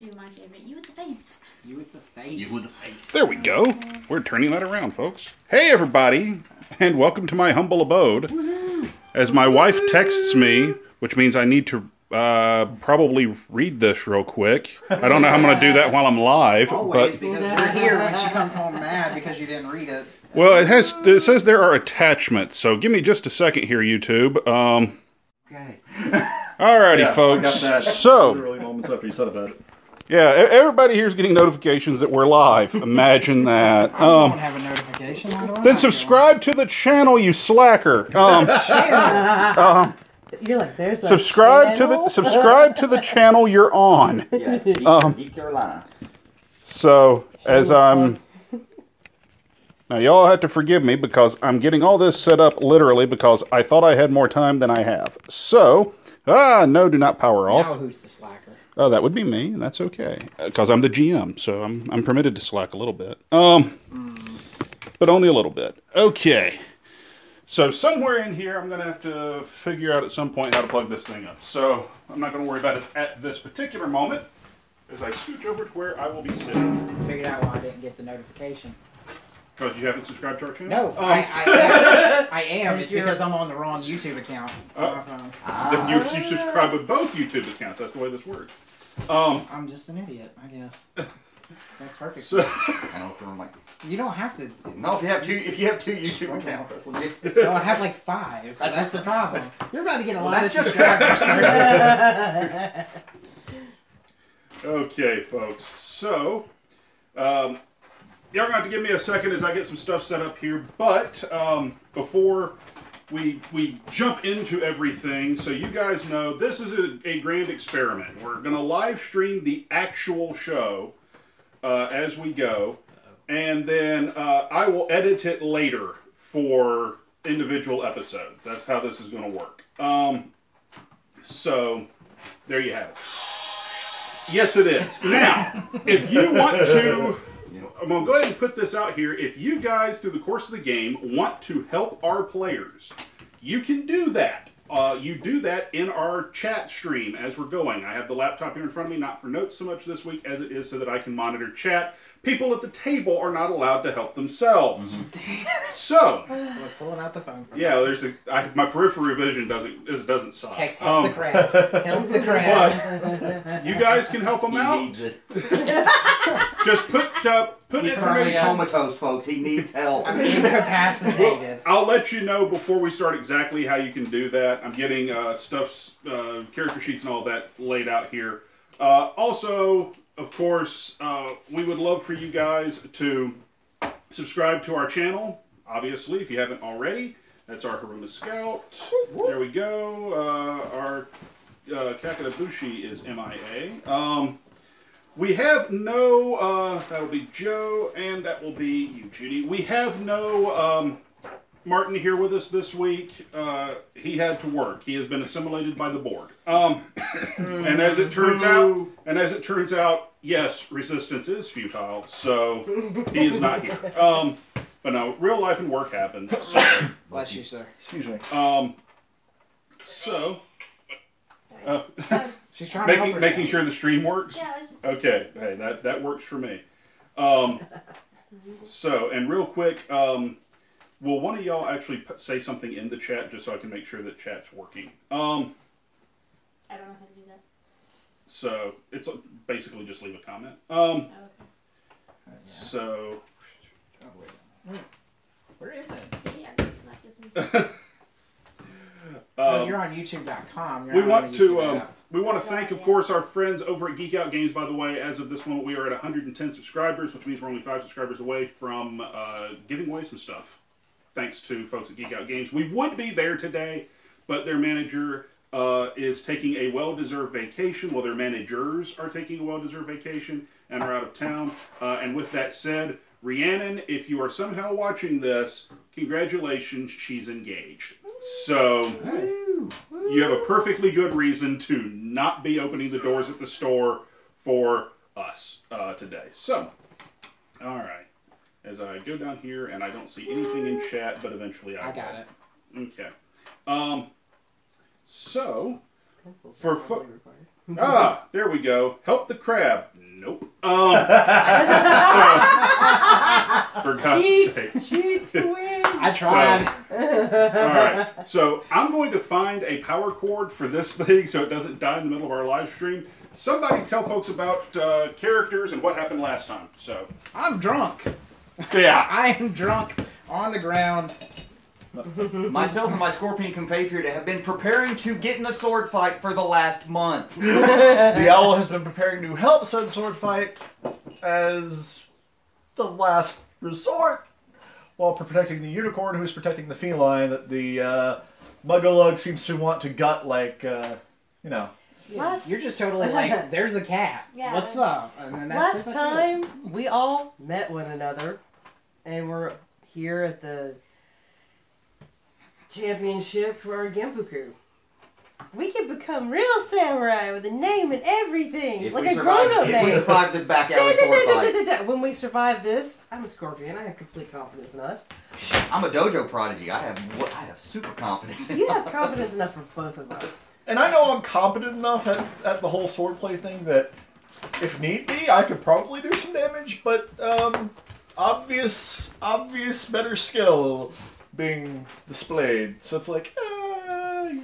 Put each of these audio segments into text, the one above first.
Do my favorite. You with the face. You with the face. You with the face. There we go. We're turning that around, folks. Hey, everybody, and welcome to my humble abode. As my wife texts me, which means I need to probably read this real quick. I don't know how I'm going to do that while I'm live. Always, but because we're here when she comes home mad because you didn't read it. well, it says there are attachments, so give me just a second here, YouTube. Okay. Alrighty, Yeah, folks. I got that So, literally moments after you said about it. yeah, everybody here's getting notifications that we're live. Imagine that. I don't have a notification. Then subscribe to the channel, you slacker. You're like, there's a Subscribe channel? to the channel you're on. Yeah, Geek Carolina. So as I'm now, y'all have to forgive me because I'm getting all this set up literally because I thought I had more time than I have. So no, do not power Now off. who's the slacker? Oh, that would be me, and that's okay because I'm the GM, so I'm permitted to slack a little bit. But only a little bit. Okay. So somewhere in here, I'm going to have to figure out at some point how to plug this thing up. So I'm not going to worry about it at this particular moment as I scooch over to where I will be sitting. Figured out why I didn't get the notification. Because you haven't subscribed to our channel? No, I am. It's because I'm on the wrong YouTube account on my phone. Then you subscribe with both YouTube accounts. That's the way this works. I'm just an idiot, I guess. That's perfect. So, I don't feel like. You don't have to. No, if you have two YouTube accounts, that's legit. No, I have like 5. So that's the problem. You're about to get a lot of that's just- subscribers, sir. okay, folks. So, y'all gonna have to give me a second as I get some stuff set up here. But before we jump into everything, so you guys know, this is a grand experiment. We're gonna live stream the actual show as we go, and then I will edit it later for individual episodes. That's how this is gonna work. So there you have it. Yes, it is. Now, if you want to, I'm going to go ahead and put this out here. If you guys, through the course of the game, want to help our players, you can do that. You do that in our chat stream as we're going. I have the laptop here in front of me, not for notes so much this week as it is so that I can monitor chat. People at the table are not allowed to help themselves. So, I was pulling out the phone. yeah, my peripheral vision doesn't suck. Text help the crab. Help the crab. But you guys can help them He out. needs it. Just put He's currently comatose, folks. He needs help. I'm incapacitated. I'll let you know before we start exactly how you can do that. I'm getting character sheets and all that laid out here. Also, of course, we would love for you guys to subscribe to our channel, obviously, if you haven't already. That's our Haruna Scout. There we go. Our Kakadabushi is MIA. We have no, that'll be Joe, and that will be you, Judy. We have no Martin here with us this week. He had to work. He has been assimilated by the board. And as it turns out, yes, resistance is futile, so he is not here. But no, real life and work happens. So, Bless you, sir. Excuse me. so She's trying to help herself. making sure the stream works. Yeah, I was just. Okay, hey, that works for me. So, and real quick, will one of y'all actually say something in the chat just so I can make sure that chat's working? I don't know how to do that. So, it's basically just leave a comment. Oh, okay. So, Where is it? Yeah, it's not just me. You're on YouTube.com. You're we not want on the to YouTube app. we want to thank, of course, our friends over at Geek Out Games. By the way, as of this moment, we are at 110 subscribers, which means we're only 5 subscribers away from giving away some stuff. Thanks to folks at Geek Out Games. We would be there today, but their manager is taking a well-deserved vacation. Well, their managers are taking a well-deserved vacation and are out of town. And with that said, Rhiannon, if you are somehow watching this, congratulations, she's engaged. So, you have a perfectly good reason to not be opening the doors at the store for us today. So, alright. As I go down here, and I don't see anything in chat, but eventually I got will. it. Okay. So, pencils. For are probably required. There we go. Help the crab. Nope. For God's sake. Cheat to win. I tried. All right. So I'm going to find a power cord for this thing so it doesn't die in the middle of our live stream. Somebody tell folks about characters and what happened last time. So I'm drunk. yeah. I am drunk on the ground. Myself and my scorpion compatriot have been preparing to get in a sword fight for the last month. The owl has been preparing to help said sword fight as the last resort, while protecting the unicorn, who's protecting the feline that the Muggalug seems to want to gut like, you know. You're just totally like, there's a cat. Yeah. What's up? And then that's Last pretty much time, we all met one another, and we're here at the championship for our Genpuku. We can become real samurai with a name and everything, If like we a survive- grown-up If name. we survive this back alley sword fight, When we survive this, I'm a scorpion. I have complete confidence in us. I'm a dojo prodigy. I have super confidence in You have confidence enough for both of us. And I know I'm competent enough at the whole swordplay thing that, if need be, I could probably do some damage, but obvious better skill being displayed. So it's like,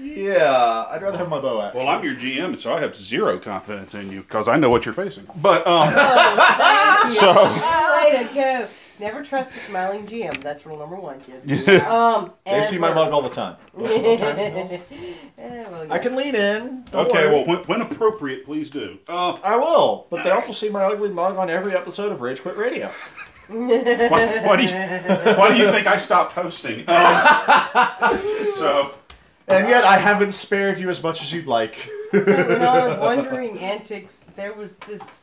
yeah, I'd rather have my bow action. Well, I'm your GM, so I have zero confidence in you because I know what you're facing. But Thank you. So- Way to go. Never trust a smiling GM. That's rule number 1, kids. They see my mug all the time. I can lean in. Don't okay, worry. well, when appropriate, please do. I will, but they also see my ugly mug on every episode of Rage Quit Radio. Why do you think I stopped hosting? So. And yet I haven't spared you as much as you'd like. So in our wandering antics, there was this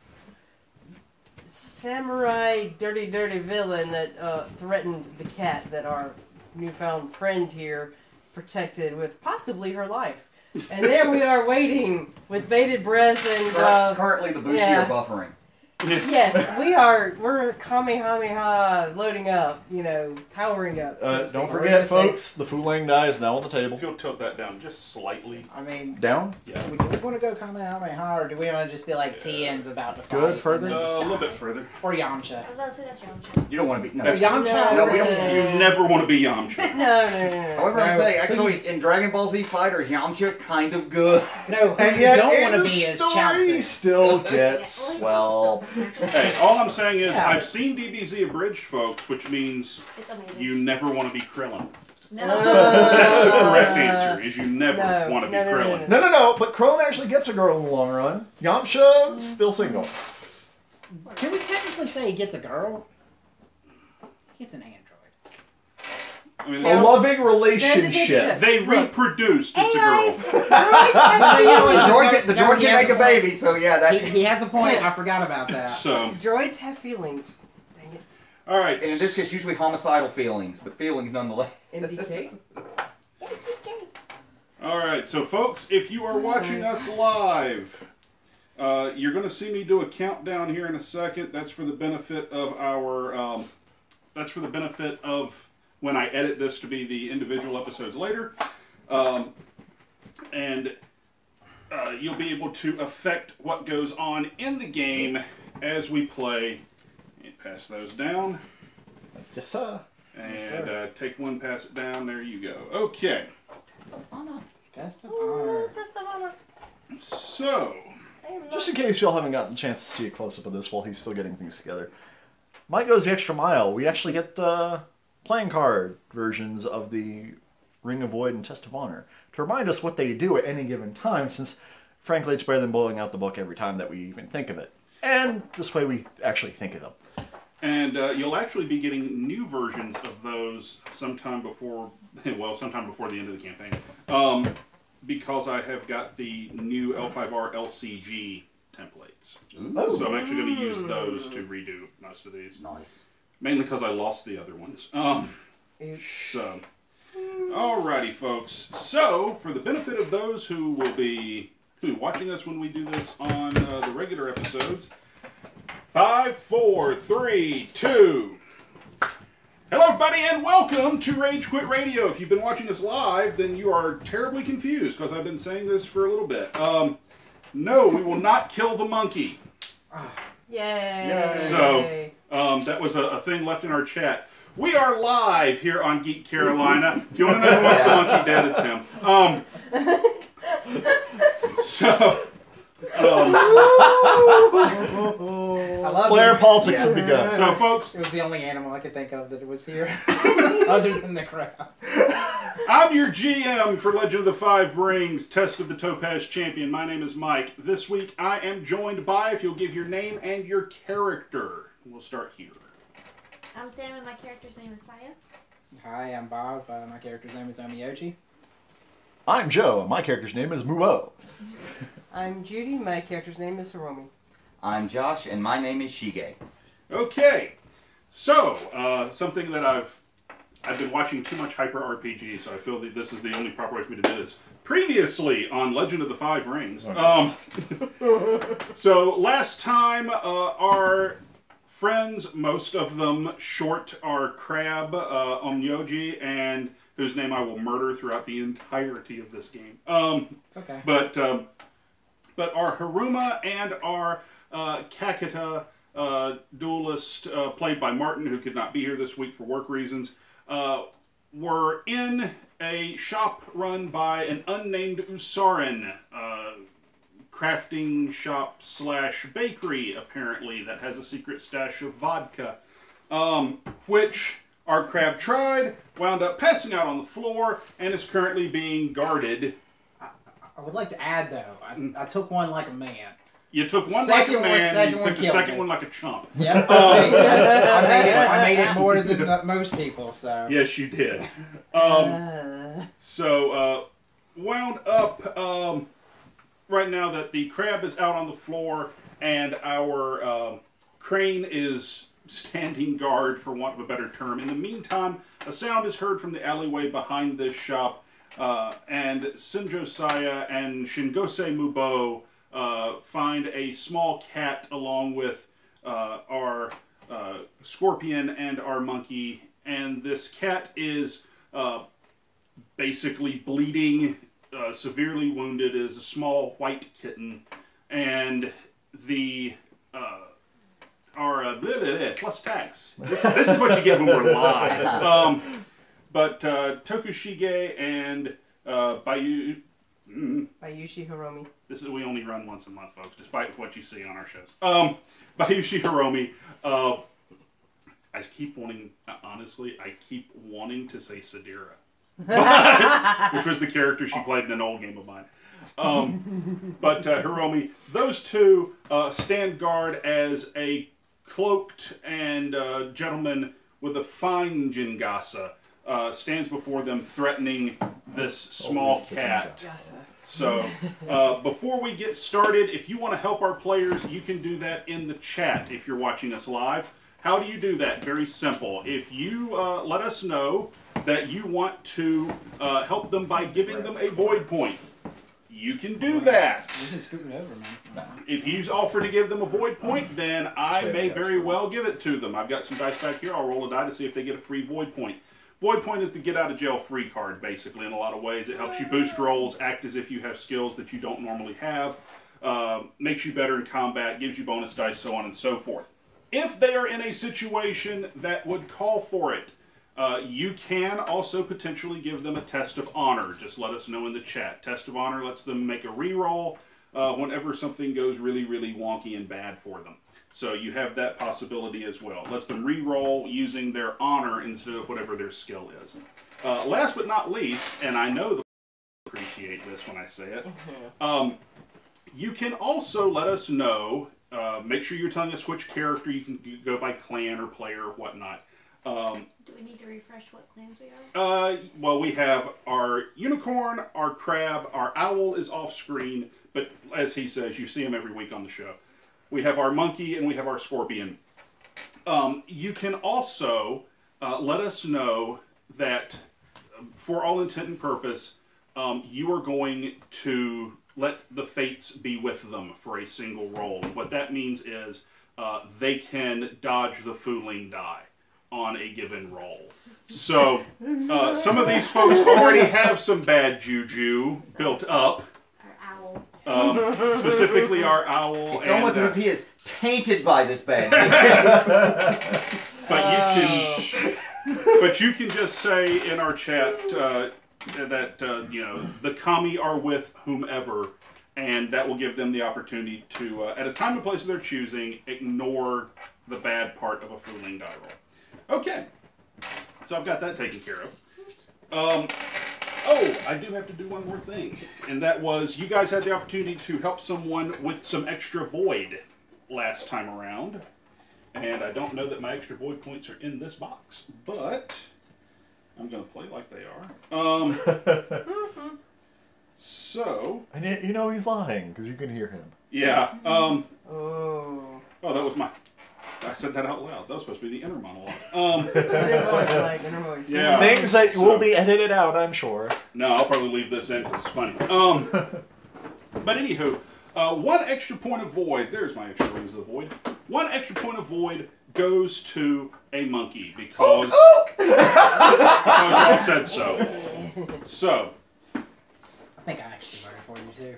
samurai dirty villain that threatened the cat that our newfound friend here protected with possibly her life. And there we are waiting with bated breath and currently the Bushi yeah. are buffering. Yes, we're Kamehameha loading up, powering up. so to Don't speak. forget, folks, the Fulang die is now on the table. If you'll tilt that down just slightly. I mean, Down? Yeah. do we want to go Kamehameha, or do we want to just be like TN's about to fight? Good, further? and then just A little die? bit further. Or Yamcha. I was about to say that's Yamcha. You don't want to be. No. That's- Yamcha. No, we don't- You never want to be Yamcha. No. However, I'm No. saying, actually, in Dragon Ball Z Fighters, Yamcha kind of good. No, who And you yet, don't in want to the be is story, Chaozu. still gets, well... Hey, all I'm saying is Yeah. I've seen DBZ abridged, folks, which means It's amazing. you never want to be Krillin. No. That's the correct answer, is you never No, want to be no, no, no, Krillin. no. No, but Krillin actually gets a girl in the long run. Yamcha, still single. Can we technically say he gets a girl? He gets an android. I mean, A loving relationship. Yeah. they reproduced. It's a girl. The droid can make a baby, so yeah, that. He has a point. I forgot about that. So, Droids have feelings. Dang it. all right. And in this case, usually homicidal feelings, but feelings nonetheless. MDK? All right, so folks, if you are watching us live, you're going to see me do a countdown here in a second. That's for the benefit of our. That's for the benefit of when I edit this to be the individual episodes later, and you'll be able to affect what goes on in the game as we play. And pass those down. Yes, sir. And take one, pass it down. There you go. Okay. Best of honor. So, Just in case y'all haven't gotten a chance to see a close-up of this while he's still getting things together. Mike goes the extra mile. We actually get playing card versions of the Ring of Void and Test of Honor to remind us what they do at any given time, since frankly it's better than blowing out the book every time that we even think of it. And this way we actually think of them. and you'll actually be getting new versions of those sometime before the end of the campaign, because I have got the new L5R LCG templates. Ooh. So I'm actually going to use those to redo most of these. Nice. Mainly because I lost the other ones. So, alrighty, folks. So, for the benefit of those who will be watching us when we do this on the regular episodes, 5, 4, 3, 2. Hello, everybody, and welcome to Rage Quit Radio. If you've been watching us live, then you are terribly confused because I've been saying this for a little bit. No, we will not kill the monkey. Yay! So, that was a thing left in our chat. We are live here on Geek Carolina. If you want to know who wants the monkey dead, it's him. I love Player it. politics have begun. So, folks, It was the only animal I could think of that was here, other than the crowd. I'm your GM for Legend of the Five Rings, Test of the Topaz Champion. My name is Mike. This week I am joined by, if you'll give your name and your character. We'll start here. I'm Sam and my character's name is Saya. Hi, I'm Bob. My character's name is Omiyoji. I'm Joe, and my character's name is Muo. I'm Judy. My character's name is Hiromi. I'm Josh, and my name is Shige. Okay, so something that I've been watching too much Hyper RPG, so I feel that this is the only proper way for me to do this. Previously on Legend of the Five Rings, so last time our friends, most of them short, our crab Onyoji, and whose name I will murder throughout the entirety of this game. Okay. But our Haruma and our Kakita duelist, played by Martin, who could not be here this week for work reasons, were in a shop run by an unnamed Usarin, crafting shop / bakery, apparently, that has a secret stash of vodka, which our crab tried, wound up passing out on the floor, and is currently being guarded. I would like to add, though, I took one like a man. You took one Second like a one- man, second you one took the killed second me. one like a chump. Yep. I made it more than most people, so. Yes, you did. So, wound up, right now that the crab is out on the floor and our crane is standing guard, for want of a better term. In the meantime, a sound is heard from the alleyway behind this shop, and Sinjo Saya and Shingose Mubo find a small cat along with our scorpion and our monkey, and this cat is basically bleeding, severely wounded. It is a small white kitten, and the our plus tax. This is what you get when we're live. But Tokushige and Bayushi Hiromi. This is, we only run once a month, folks, despite what you see on our shows. Bayushi Hiromi. I keep wanting, honestly, I keep wanting to say Sadira, which was the character she played in an old game of mine. But Hiromi, those two stand guard as a cloaked and gentleman with a fine jingasa stands before them, threatening this small cat. So, before we get started, if you want to help our players, you can do that in the chat if you're watching us live. How do you do that? Very simple. If you let us know that you want to help them by giving them a void point, you can do that. You can scoot it over, man. If you offer to give them a void point, then I may very well give it to them. I've got some dice back here. I'll roll a die to see if they get a free void point. Void point is the get out of jail free card, basically, in a lot of ways. It helps you boost rolls, act as if you have skills that you don't normally have, makes you better in combat, gives you bonus dice, so on and so forth. If they are in a situation that would call for it, you can also potentially give them a test of honor. Just let us know in the chat. Test of honor lets them make a reroll whenever something goes really, really wonky and bad for them. So you have that possibility as well. Lets them re-roll using their honor instead of whatever their skill is. Last but not least, and I know the appreciate this when I say it, you can also let us know, make sure you're telling us which character. You can go by clan or player or whatnot. Do we need to refresh what clans we are? Well, we have our unicorn, our crab, our owl is off screen, but as he says, you see him every week on the show. We have our monkey, and we have our scorpion. You can also let us know that, for all intent and purpose, you are going to let the fates be with them for a single roll. And what that means is they can dodge the fooling die. on a given roll. So, some of these folks already have some bad juju built up. Our owl. Specifically our owl. It's almost as if he is tainted by this bad. But you can just say in our chat that the kami are with whomever, and that will give them the opportunity to, at a time and place of their choosing, ignore the bad part of a fooling die roll. Okay, so I've got that taken care of. I do have to do one more thing, and that was you guys had the opportunity to help someone with some extra void last time around. And I don't know that my extra void points are in this box, but I'm going to play like they are. So... And yet, he's lying, because you can hear him. Yeah. Oh, that was I said that out loud. That was supposed to be the inner monologue. inner voice. Yeah. Things that will be edited out, I'm sure. No, I'll probably leave this in because it's funny. But anywho... one extra point of void. There's my extra rings of the void. One extra point of void goes to a monkey because y'all said so. So. I think I actually voted for you too.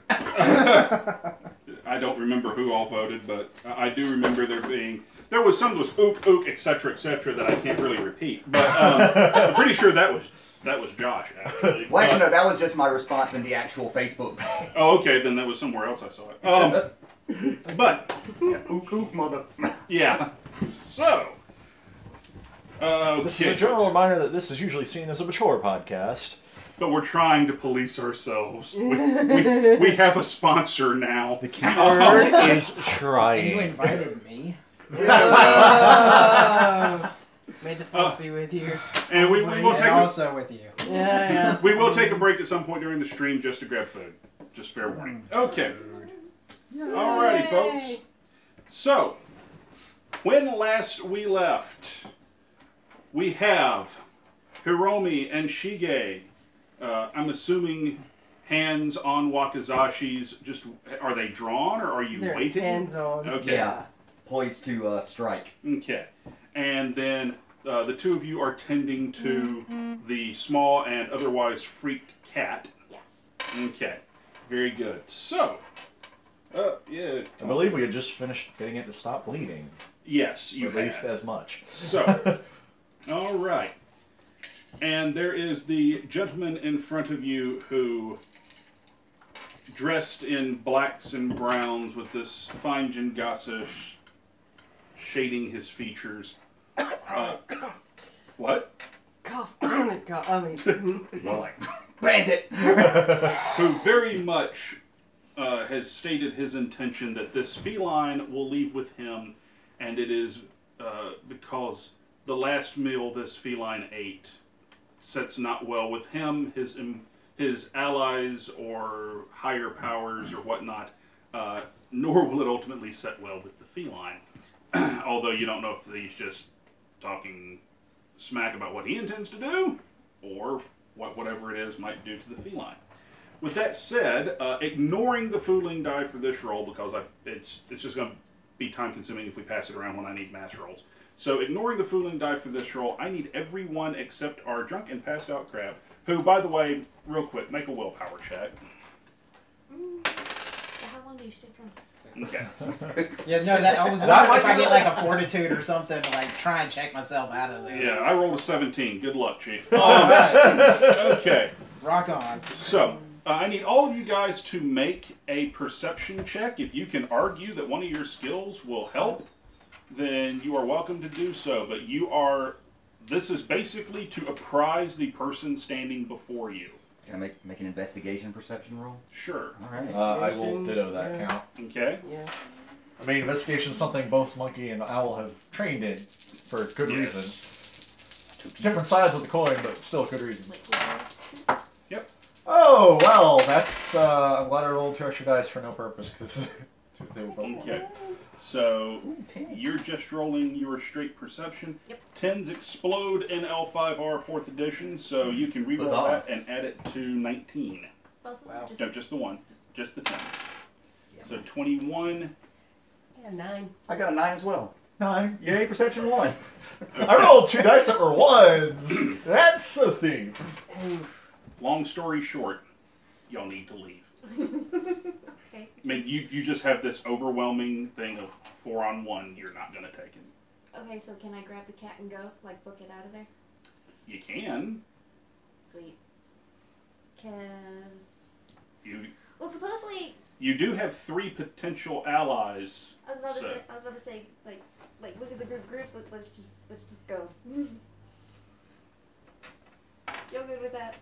I don't remember who all voted, but I do remember there was some that was ook, etc., that I can't really repeat. But I'm pretty sure that was Josh, actually. Well, actually, no, that was just my response in the actual Facebook page. Oh, okay, then that was somewhere else I saw it. But, Mother. yeah. So, This is a general reminder that this is usually seen as a mature podcast. But we're trying to police ourselves. We have a sponsor now. The keyword is And trying. you invited me. May the force be with you. And we will And take also with you. Yeah. we will take a break at some point during the stream just to grab food. Just fair warning. Okay. Alrighty, folks. So, when last we left, we have Hiromi and Shige. I'm assuming hands on Wakizashi's. Just are they drawn or are you They're waiting? hands on. Okay. Yeah. Poised to strike. Okay. And then the two of you are tending to the small and otherwise freaked cat. Yes. Okay. Very good. So, yeah. I believe we had just finished getting it to stop bleeding. Yes, you At least had. as much. So, all right. And there is the gentleman in front of you who, dressed in blacks and browns with this fine jingasa shading his features. What? Cough. More like, bandit! Who very much has stated his intention that this feline will leave with him, and it is because the last meal this feline ate sets not well with him, his allies, or higher powers, or whatnot, nor will it ultimately set well with the feline. Although you don't know if he's just talking smack about what he intends to do, or whatever it is might do to the feline. With that said, ignoring the fooling die for this roll, because it's just going to be time consuming if we pass it around when I need mass rolls. So ignoring the fooling die for this roll, I need everyone except our drunk and passed out crab, who, by the way, real quick, make a willpower check. How long do you stay drunk? Okay. Yeah, no, I was wondering if I get like a fortitude or something to like try and check myself out of there. Yeah, I rolled a 17. Good luck, Chief. Alright, Okay. rock on. So, I need all of you guys to make a perception check. If you can argue that one of your skills will help, then you are welcome to do so. But this is basically to apprise the person standing before you. Can I make an investigation perception roll? Sure. Alright. I will ditto that count. Okay? Yeah. I mean, investigation is something both Monkey and Owl have trained in for good Yes. reason. Different sides of the coin, but still good reason. Yep. Oh, well, that's, I'm glad I rolled 2 extra dice for no purpose, because they were both Okay. So, you're just rolling your straight perception. Yep. 10s explode in L5R 4th edition, so you can reroll Huzzah. that and add it to 19. Both of them? Wow. No, just the one. Just the 10. Yeah. So 21. Yeah, 9. I got a 9 as well. 9. Yay, perception 1. I rolled 2 dice that were 1s. That's a theme. Long story short, y'all need to leave. Okay. I mean, you just have this overwhelming thing of 4-on-1. You're not going to take him. Okay, so can I grab the cat and go? Like, book it out of there? You can. Sweet. Because... You Well, supposedly... you do have 3 potential allies. I was about So- to say, like, look at the groups. Let's just go. You're good with that.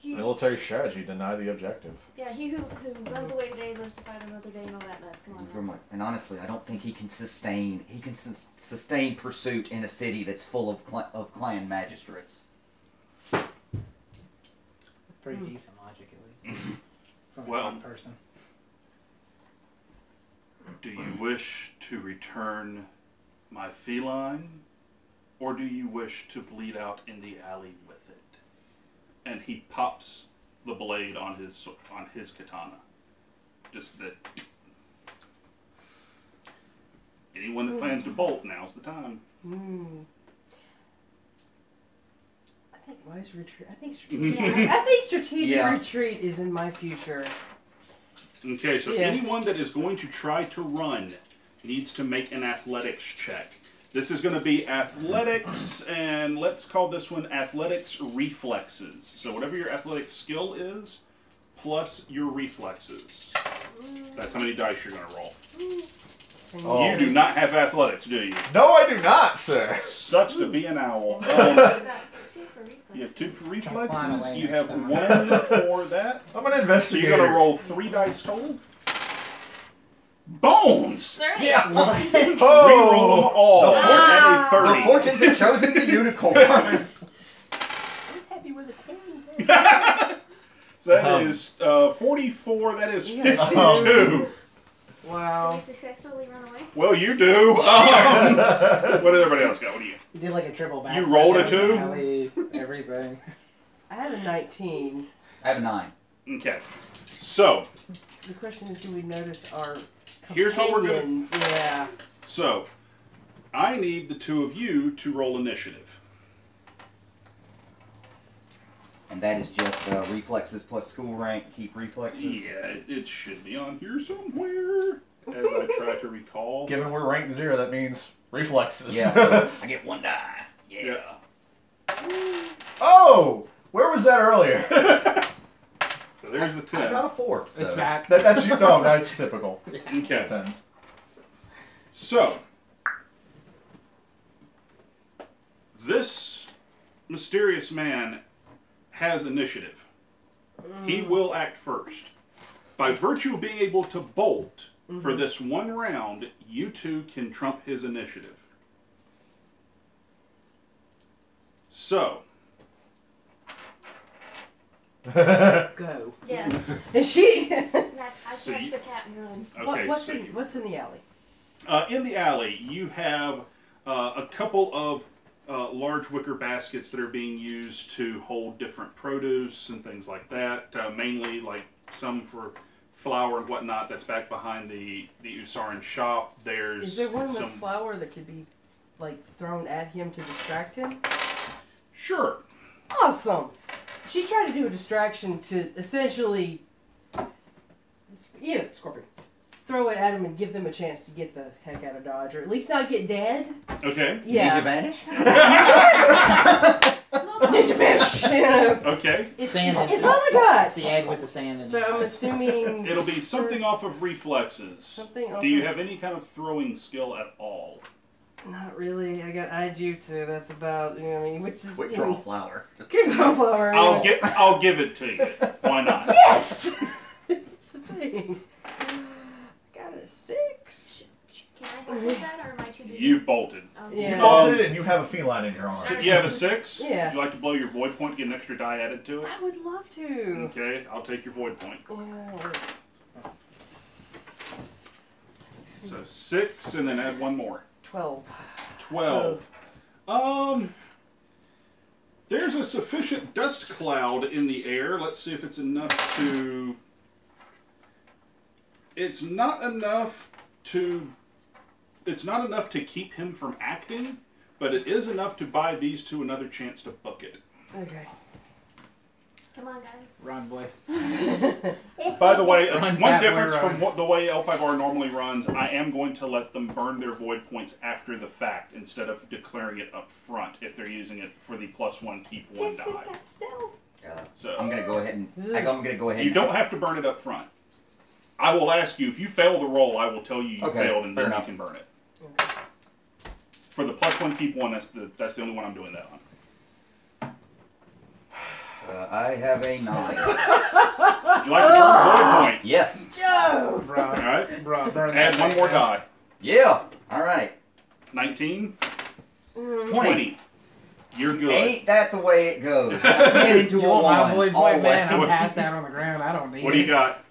Military strategy, deny the objective. Yeah, he who runs away today lives to fight another day and all that mess. Come on now. And honestly, I don't think he can sustain pursuit in a city that's full of clan magistrates. Pretty decent logic, at least. From Well- one person. Do you wish to return my feline, or do you wish to bleed out in the alley with it? And he pops the blade on his katana. Just that. Anyone that plans to bolt, now's the time. I think wise retreat. I think strategic retreat is in my future. Okay, so anyone that is going to try to run needs to make an athletics check. This is going to be athletics, and let's call this one athletics reflexes. So whatever your athletic skill is, plus your reflexes. That's how many dice you're going to roll. Oh. You do not have athletics, do you? No, I do not, sir. Sucks to be an owl. You got 2 for reflex. You have 2 for Flying reflexes. away You next have time. 1 for that. I'm gonna So investigate. you're going to roll 3 dice total. Bones! 30. Yeah. Reroll them all. The At a 30. The fortunes have chosen the unicorn. I was happy with a 10. That is 44. That is 52. Wow. Did we successfully run away? Well, you do. What did everybody else got? What do you? You did like a triple back. You rolled a 2? Alley, everything. I have a 19. I have a 9. Okay. So, The question is, do we notice our Here's what we're gonna- companions? Yeah. so I need the 2 of you to roll initiative. And that is just reflexes plus school rank, keep reflexes. Yeah, it should be on here somewhere. As I try to recall. Given we're ranked 0, that means reflexes. Yeah, so I get 1 die. Yeah. Oh! Where was that earlier? So there's the 10. I got a 4. It's so- back. That's no, that's typical. Okay. 10s. So, this mysterious man has initiative. He will act first. By virtue of being able to bolt for this 1 round, you 2 can trump his initiative. So, Go. Yeah. And she. Snap. I So snatch you- the cat and run. okay. what's so in the alley? in the alley, you have a couple of large wicker baskets that are being used to hold different produce and things like that. Mainly, like some for flour and whatnot. That's back behind the Usaran shop. There's Is there one with some flour that could be like thrown at him to distract him? Sure. Awesome. She's trying to do a distraction to essentially, Scorpion. Throw it at him and give them a chance to get the heck out of Dodge, or at least not get dead. Okay. Yeah. Ninja vanish? Ninja vanish. Okay. It's Sand all I It's got. the egg with the sand in So the I'm eyes. assuming It'll be something off of reflexes. Something off Do you of- have any kind of throwing skill at all? Not really. I got Ijutsu. That's about which is Quick draw flower. Quick draw flower. I'll give it to you. Why not? Yes. It's a thing. Got a 6. Can I help with that, or am I too busy? You've bolted. Okay. Yeah. You bolted and you have a feline in your arm. You have a 6? Yeah. Would you like to blow your void point, get an extra die added to it? I would love to. Okay, I'll take your void point. Yeah. So 6, and then add 1 more. 12. 12. There's a sufficient dust cloud in the air. Let's see if it's enough to... It's not enough to it's not enough to keep him from acting, but it is enough to buy these two another chance to book it. Okay. Come on, guys. Run, boy. By the way, Run, one fat boy, difference run. from what the way L5R normally runs, I am going to let them burn their void points after the fact instead of declaring it up front if they're using it for the +1 keep 1 die. So I'm gonna go ahead and. you don't have to burn it up front. I will ask you if you fail the roll. I will tell you you Okay, failed, and fair then enough. you can burn it. For the +1 keep 1, that's the only one I'm doing that on. I have a 9. Would you like to burn a void point? Yes. Joe! Bro. All right. Bro, burn Add that one thing more down. die. Yeah. All right. 19, 20. 20. You're good. Ain't that the way it goes? I turn into You a want my 1. void point, always. man? I'm passed out on the ground. I don't need What do you got?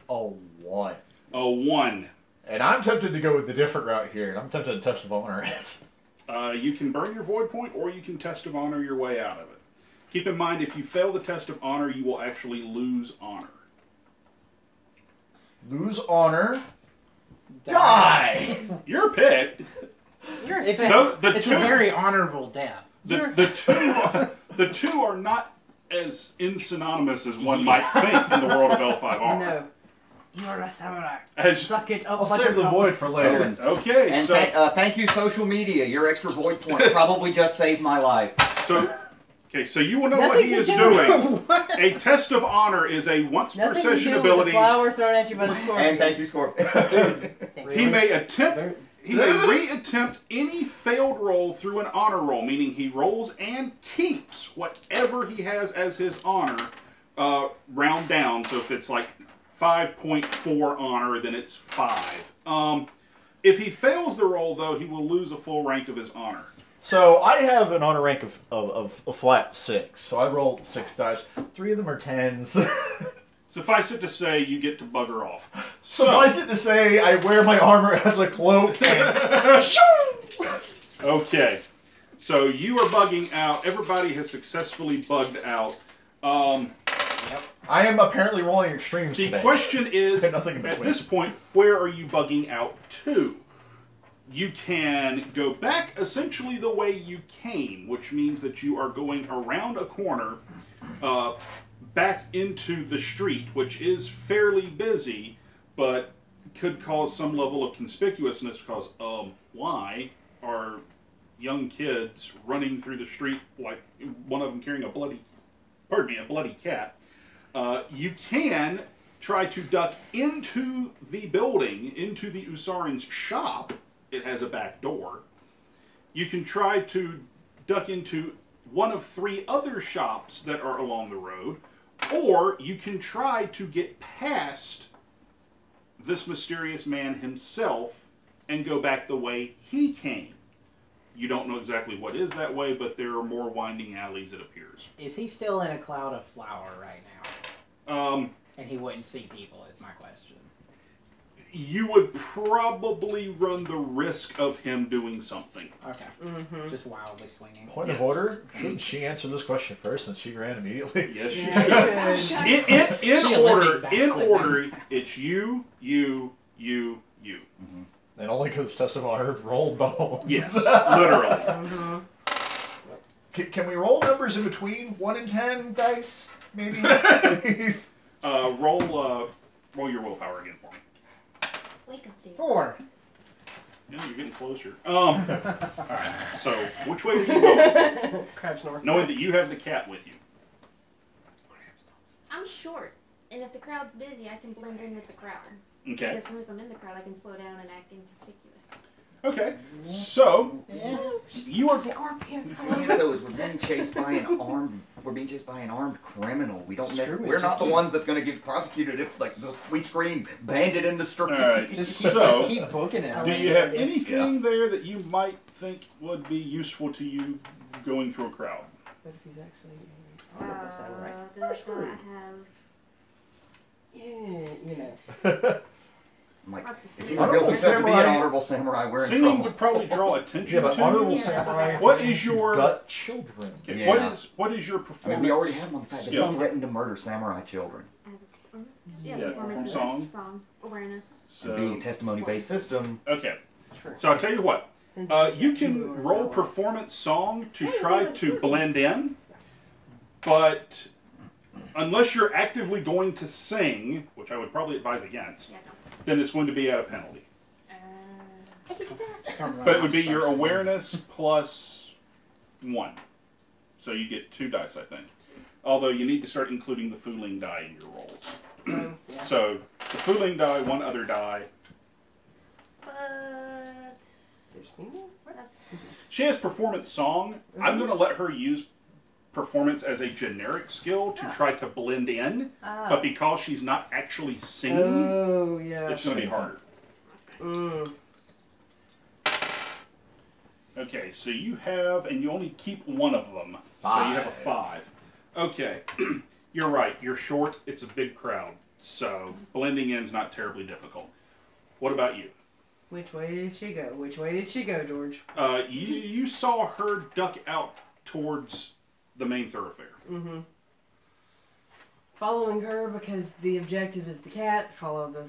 A 1. A 1. And I'm tempted to go with the different route here, and I'm tempted to test of honor it. You can burn your void point, or you can test of honor your way out of it. Keep in mind, if you fail the test of honor, you will actually lose honor. Lose honor. Die! Your pick. You're It's sick. It's a very honorable death. The two are not as synonymous as one might think in the world of L5R. No. You're a samurai. As- Suck it up I'll like save a the cup. void for later. Okay, And so thank you, social media. Your extra void point probably just saved my life. so you will know what Nothing he to is do doing. A test of honor is a once per Nothing to session do ability. with the flower thrown at you by the scorpion. And thank you, Scorpion. He may reattempt any failed roll through an honor roll, meaning he rolls and keeps whatever he has as his honor, round down. So if it's like 5.4 honor, then it's 5. If he fails the roll, though, he will lose a full rank of his honor. So I have an honor rank of a flat 6. So I rolled 6 dice. 3 of them are 10s. Suffice it to say, you get to bugger off. So, Suffice it to say, I wear my armor as a cloak and okay. So you are bugging out. Everybody has successfully bugged out. I am apparently rolling extremes The today. question is, Nothing in at between. this point, where are you bugging out to? You can go back essentially the way you came, which means that you are going around a corner, back into the street, which is fairly busy, but could cause some level of conspicuousness because, why are young kids running through the street like one of them carrying a bloody cat? You can try to duck into the building, into the Usarin's shop. It has a back door. You can try to duck into one of 3 other shops that are along the road, or you can try to get past this mysterious man himself and go back the way he came. You don't know exactly what is that way, but there are more winding alleys, it appears. Is he still in a cloud of flour right now? And he wouldn't see people, is my question. You would probably run the risk of him doing something. Okay. Just wildly swinging. Point of order? Shouldn't she answer this question first since she ran immediately? Yes, you Yeah. should. She In Olympics order, backflipping. it's you. And only because test of honor rolled bones. Yes, literally. Can we roll numbers in between 1 and 10 dice? Maybe? Please. Roll your willpower again for me. Wake up, dude. 4. Yeah, you're getting closer. Alright, so which way are you going? Crab's north. Knowing that you have the cat with you. I'm short, and if the crowd's busy, I can blend in with the crowd. Okay. As soon as I'm in the crowd, I can slow down and act inconspicuous. Okay. So you are Scorpion. The thing is, though, is we're being chased by an armed criminal. We don't. Screw it, We're not just the keep- ones that's going to get prosecuted if, like, the sweet screen banded in the street. Alright. Just So, keep booking it. do you have anything there that you might think would be useful to you going through a crowd? What if he's actually an honorable samurai? I have... Yeah, you know. I'm like, Lots of if you singing. reveal yourself to be an Samurai- honorable samurai, we're in Singing trouble. would probably draw attention Yeah, but to honorable you. samurai. What is your- gut children? Okay, Yeah. What is your I performance? mean, we already have one. The fact that Yeah. he threatened to murder samurai children. I have a performance. Yeah, Yeah, performance song. is song. Awareness. And being a testimony-based system, Okay. different. So I'll tell you what. You can roll performance song to try to blend in, but unless you're actively going to sing, which I would probably advise against, then it's going to be at a penalty. But it would be your awareness plus 1. So you get 2 dice, I think. Although you need to start including the fooling die in your rolls. So the fooling die, 1 other die. But She has performance song. I'm going to let her use performance as a generic skill to try to blend in. But because she's not actually singing, it's going to be harder. Okay, so you have, and you only keep 1 of them. 5. So you have a 5. Okay, you're right. You're short. It's a big crowd. So blending in is not terribly difficult. What about you? Which way did she go? Which way did she go, George? You saw her duck out towards the main thoroughfare. Mm-hmm. Following her because the objective is the cat. Follow the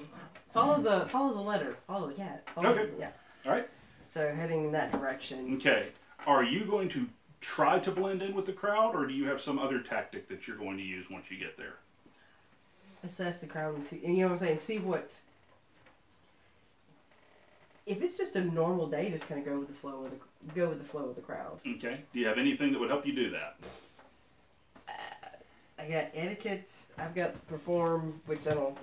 letter. Follow the cat. Okay. Yeah. All right. So heading in that direction. Okay. Are you going to try to blend in with the crowd, or do you have some other tactic that you're going to use once you get there? Assess the crowd and see, and you know what I'm saying? See what. If it's just a normal day, just kind of go with the flow of the crowd. Okay. Do you have anything that would help you do that? I got etiquette. I've got perform, which I don't.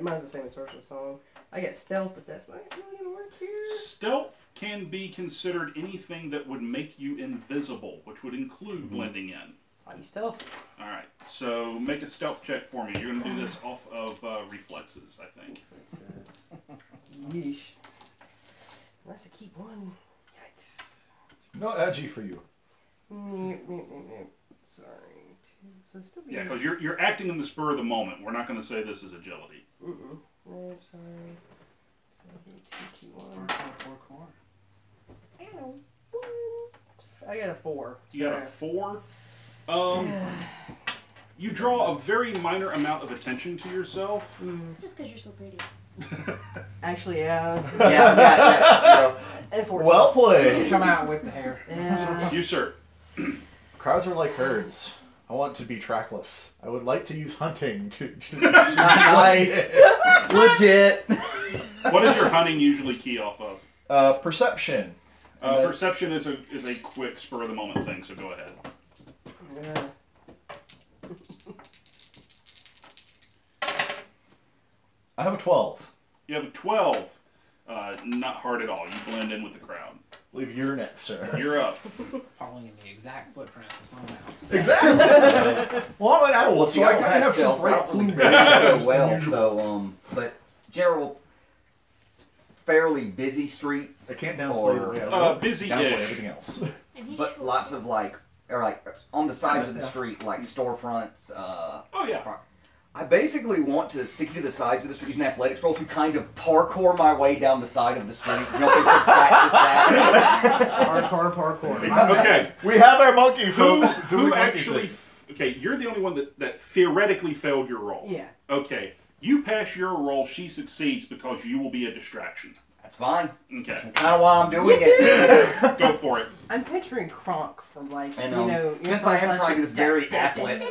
Mine's the same as social song. I got stealth, but that's not really gonna work here. Stealth can be considered anything that would make you invisible, which would include blending in. I use stealth. All right. So make a stealth check for me. You're going to do this off of reflexes, I think. Yeesh. Unless I keep 1. Yikes. No edgy for you. Sorry. 2. So still be. Yeah, because you're acting in the spur of the moment. We're not going to say this is agility. No, sorry. So I get 2, 1. I got a 4. You got a 4. You draw a very minor amount of attention to yourself. just because you're so pretty. Actually, yeah. Yeah. And 14. Well played. Just come out with the hair. Yeah. You, sir. Crowds are like herds. I want to be trackless. I would like to use hunting to Nice. Legit. What does your hunting usually key off of? Perception. Perception is a quick spur of the moment thing. So go ahead. Yeah. I have a 12. You have a 12. Not hard at all. You blend in with the crowd. I believe you're next, sir. You're up. Following in the exact footprint of someone else. Exactly. Well, I'm an owl, See, so I don't kind of have some stealth, so I bright don't really plumage. do so well. So, but general, fairly busy street, I can't downplay Or, downplay busy-ish. everything else. And he's but short. lots of like on the sides of the street, like storefronts. Oh yeah. I basically want to stick to the sides of the street using athletics roll to kind of parkour my way down the side of the street, jumping from stack to stack. Parkour. Okay. We have our monkey, Who folks. Doing monkey actually? things. Okay, you're the only one that theoretically failed your roll. Yeah. Okay, you pass your roll. She succeeds because you will be a distraction. That's fine. Okay, That's kind of why I'm doing it. go for it. I'm picturing Kronk from like, And you know. since I am trying this very athletic,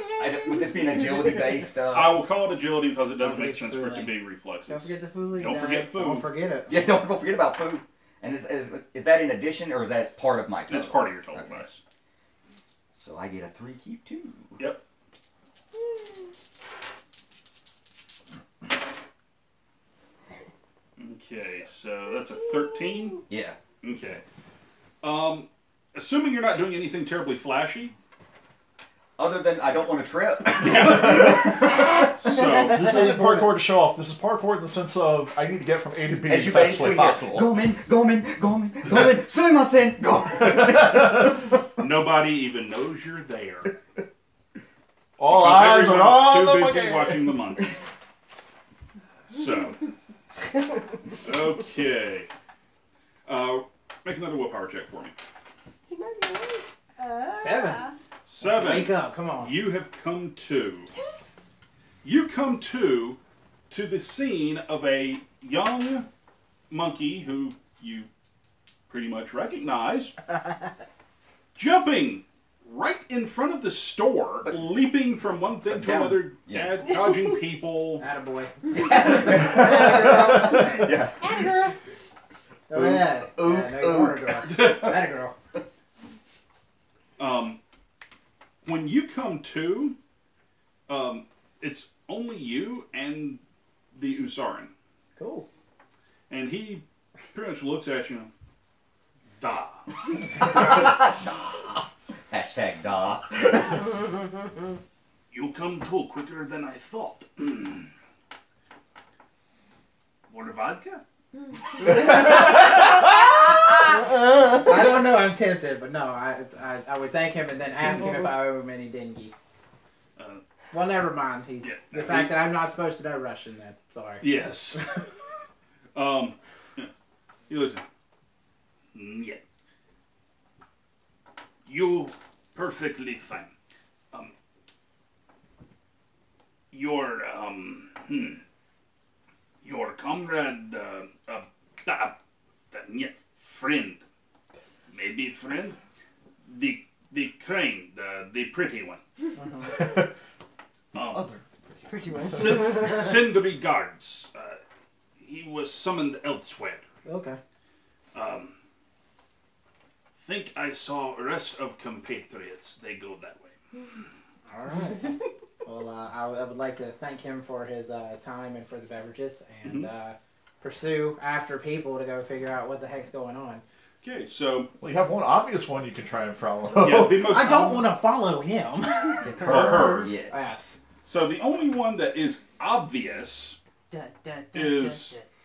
would this be an agility based? I will call it agility because it doesn't make sense for it to be reflexes. Don't forget the fooling. Don't forget food. Don't forget it. Yeah, don't forget about food. And is that in addition or is that part of my total? That's part of your total Okay. price. So I get a 3, keep 2. Yep. Okay, so that's a 13. Yeah. Okay. Assuming you're not doing anything terribly flashy, Other than I don't want to trip. so This isn't parkour to show off. This is parkour in the sense of I need to get from A to B As as you fast as basically possible. Gomen, sumimasen, go. nobody even knows you're there. All Because eyes are on the everyone's too busy monkey. watching the monkey. So, okay. Make another willpower check for me. 7. 7. Wake up, come on. You have come to. You come to the scene of a young monkey who you pretty much recognize, jumping right in front of the store, leaping from one thing to another, dodging people. Attaboy. Yeah. Atta Oh, yeah. No, you want her girl. Atta girl. When you come to, it's only you and the Usarin. Cool. And he pretty much looks at you. Da. Hashtag da. You come to quicker than I thought. More vodka? I don't know. I'm tempted, but no. I would thank him and then ask him if I owe him any dingy. Well, never mind. The fact that I'm not supposed to know Russian. Then sorry. Yes. You listen. Yeah. You perfectly fine. Your comrade, friend, maybe friend, the crane, the pretty one. Other. Pretty one. Send regards. He was summoned elsewhere. Okay. Think I saw rest of compatriots. They go that way. All right. Well, I would like to thank him for his time and for the beverages, and pursue after people to go figure out what the heck's going on. Okay, so Well, you have one obvious one you can try and follow. yeah, the most I don't want to follow him. her. Yeah. Yes. So the only one that is obvious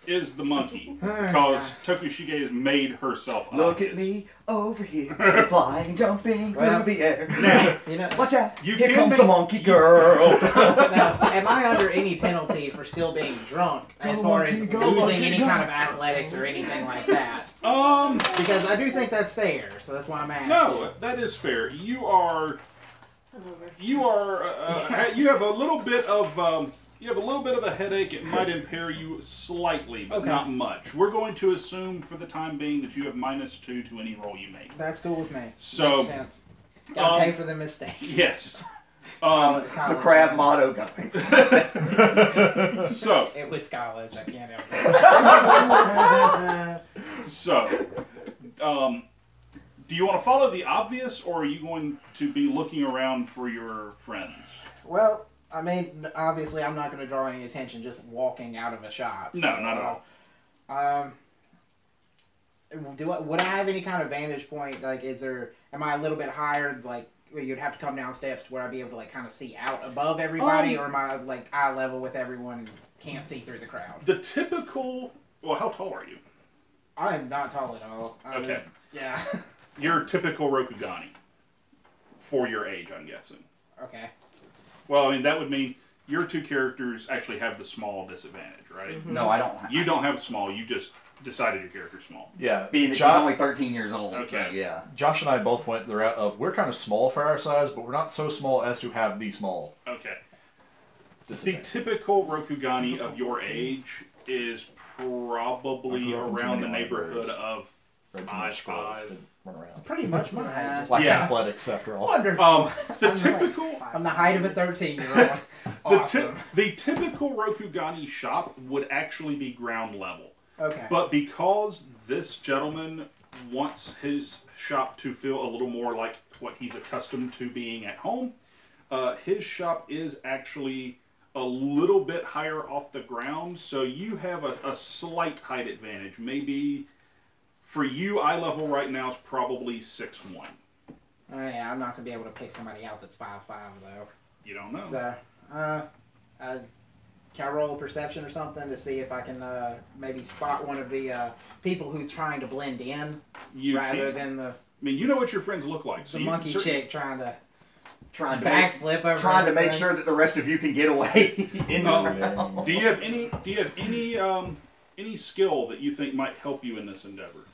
is the monkey, because Tokushige has made herself Look obvious. at me over here, flying, jumping Well, through the air. You know, Watch out! You Here can comes make- the monkey girl. now, am I under any penalty for still being drunk as far as losing any kind of athletics or anything like that? Because I do think that's fair, so that's why I'm asking. No, that is fair. You have a little bit of a headache. It might impair you slightly, but not much. We're going to assume for the time being that you have -2 to any roll you make. That's cool with me. So, makes sense. Gotta pay for the mistakes. Yes. The crab motto got me. So, It was college. I can't help it. so, do you want to follow the obvious, or are you going to be looking around for your friends? Well, I mean, obviously, I'm not going to draw any attention just walking out of a shop. No, not at all. Would I have any kind of vantage point? Like, am I a little bit higher? Like, where you'd have to come down steps to where I'd be able to like kind of see out above everybody, or am I like eye level with everyone and can't see through the crowd? The typical. Well, how tall are you? I am not tall at all. Okay. Yeah. Your typical Rokugani. For your age, I'm guessing. Okay. Well, I mean, that would mean your two characters actually have the small disadvantage, right? Mm-hmm. No, I don't. You don't have small, you just decided your character's small. Yeah. Being that she's only 13 years old. Okay. So, yeah. Josh and I both went the route of we're kind of small for our size, but we're not so small as to have the small. Okay. The disadvantage. typical Rokugani of your age is probably around the neighborhood of Read too much scrolls 5'5". to run around. Pretty much my height. Like Yeah. athletics, after all. Wonderful. The I'm typical I'm the height of a 13-year-old. Awesome. the typical Rokugani shop would actually be ground level. Okay. But because this gentleman wants his shop to feel a little more like what he's accustomed to being at home, his shop is actually a little bit higher off the ground, so you have a slight height advantage. Maybe for you, eye level right now is probably 6'1". Yeah, I'm not gonna be able to pick somebody out that's 5'5" though. You don't know. So, can I roll a perception or something to see if I can maybe spot one of the people who's trying to blend in You rather can't. than the I mean, you know what your friends look like. So the you can monkey certainly- chick trying to Trying to backflip over trying to make everything. sure that the rest of you can get away. in Do you have any skill that you think might help you in this endeavor?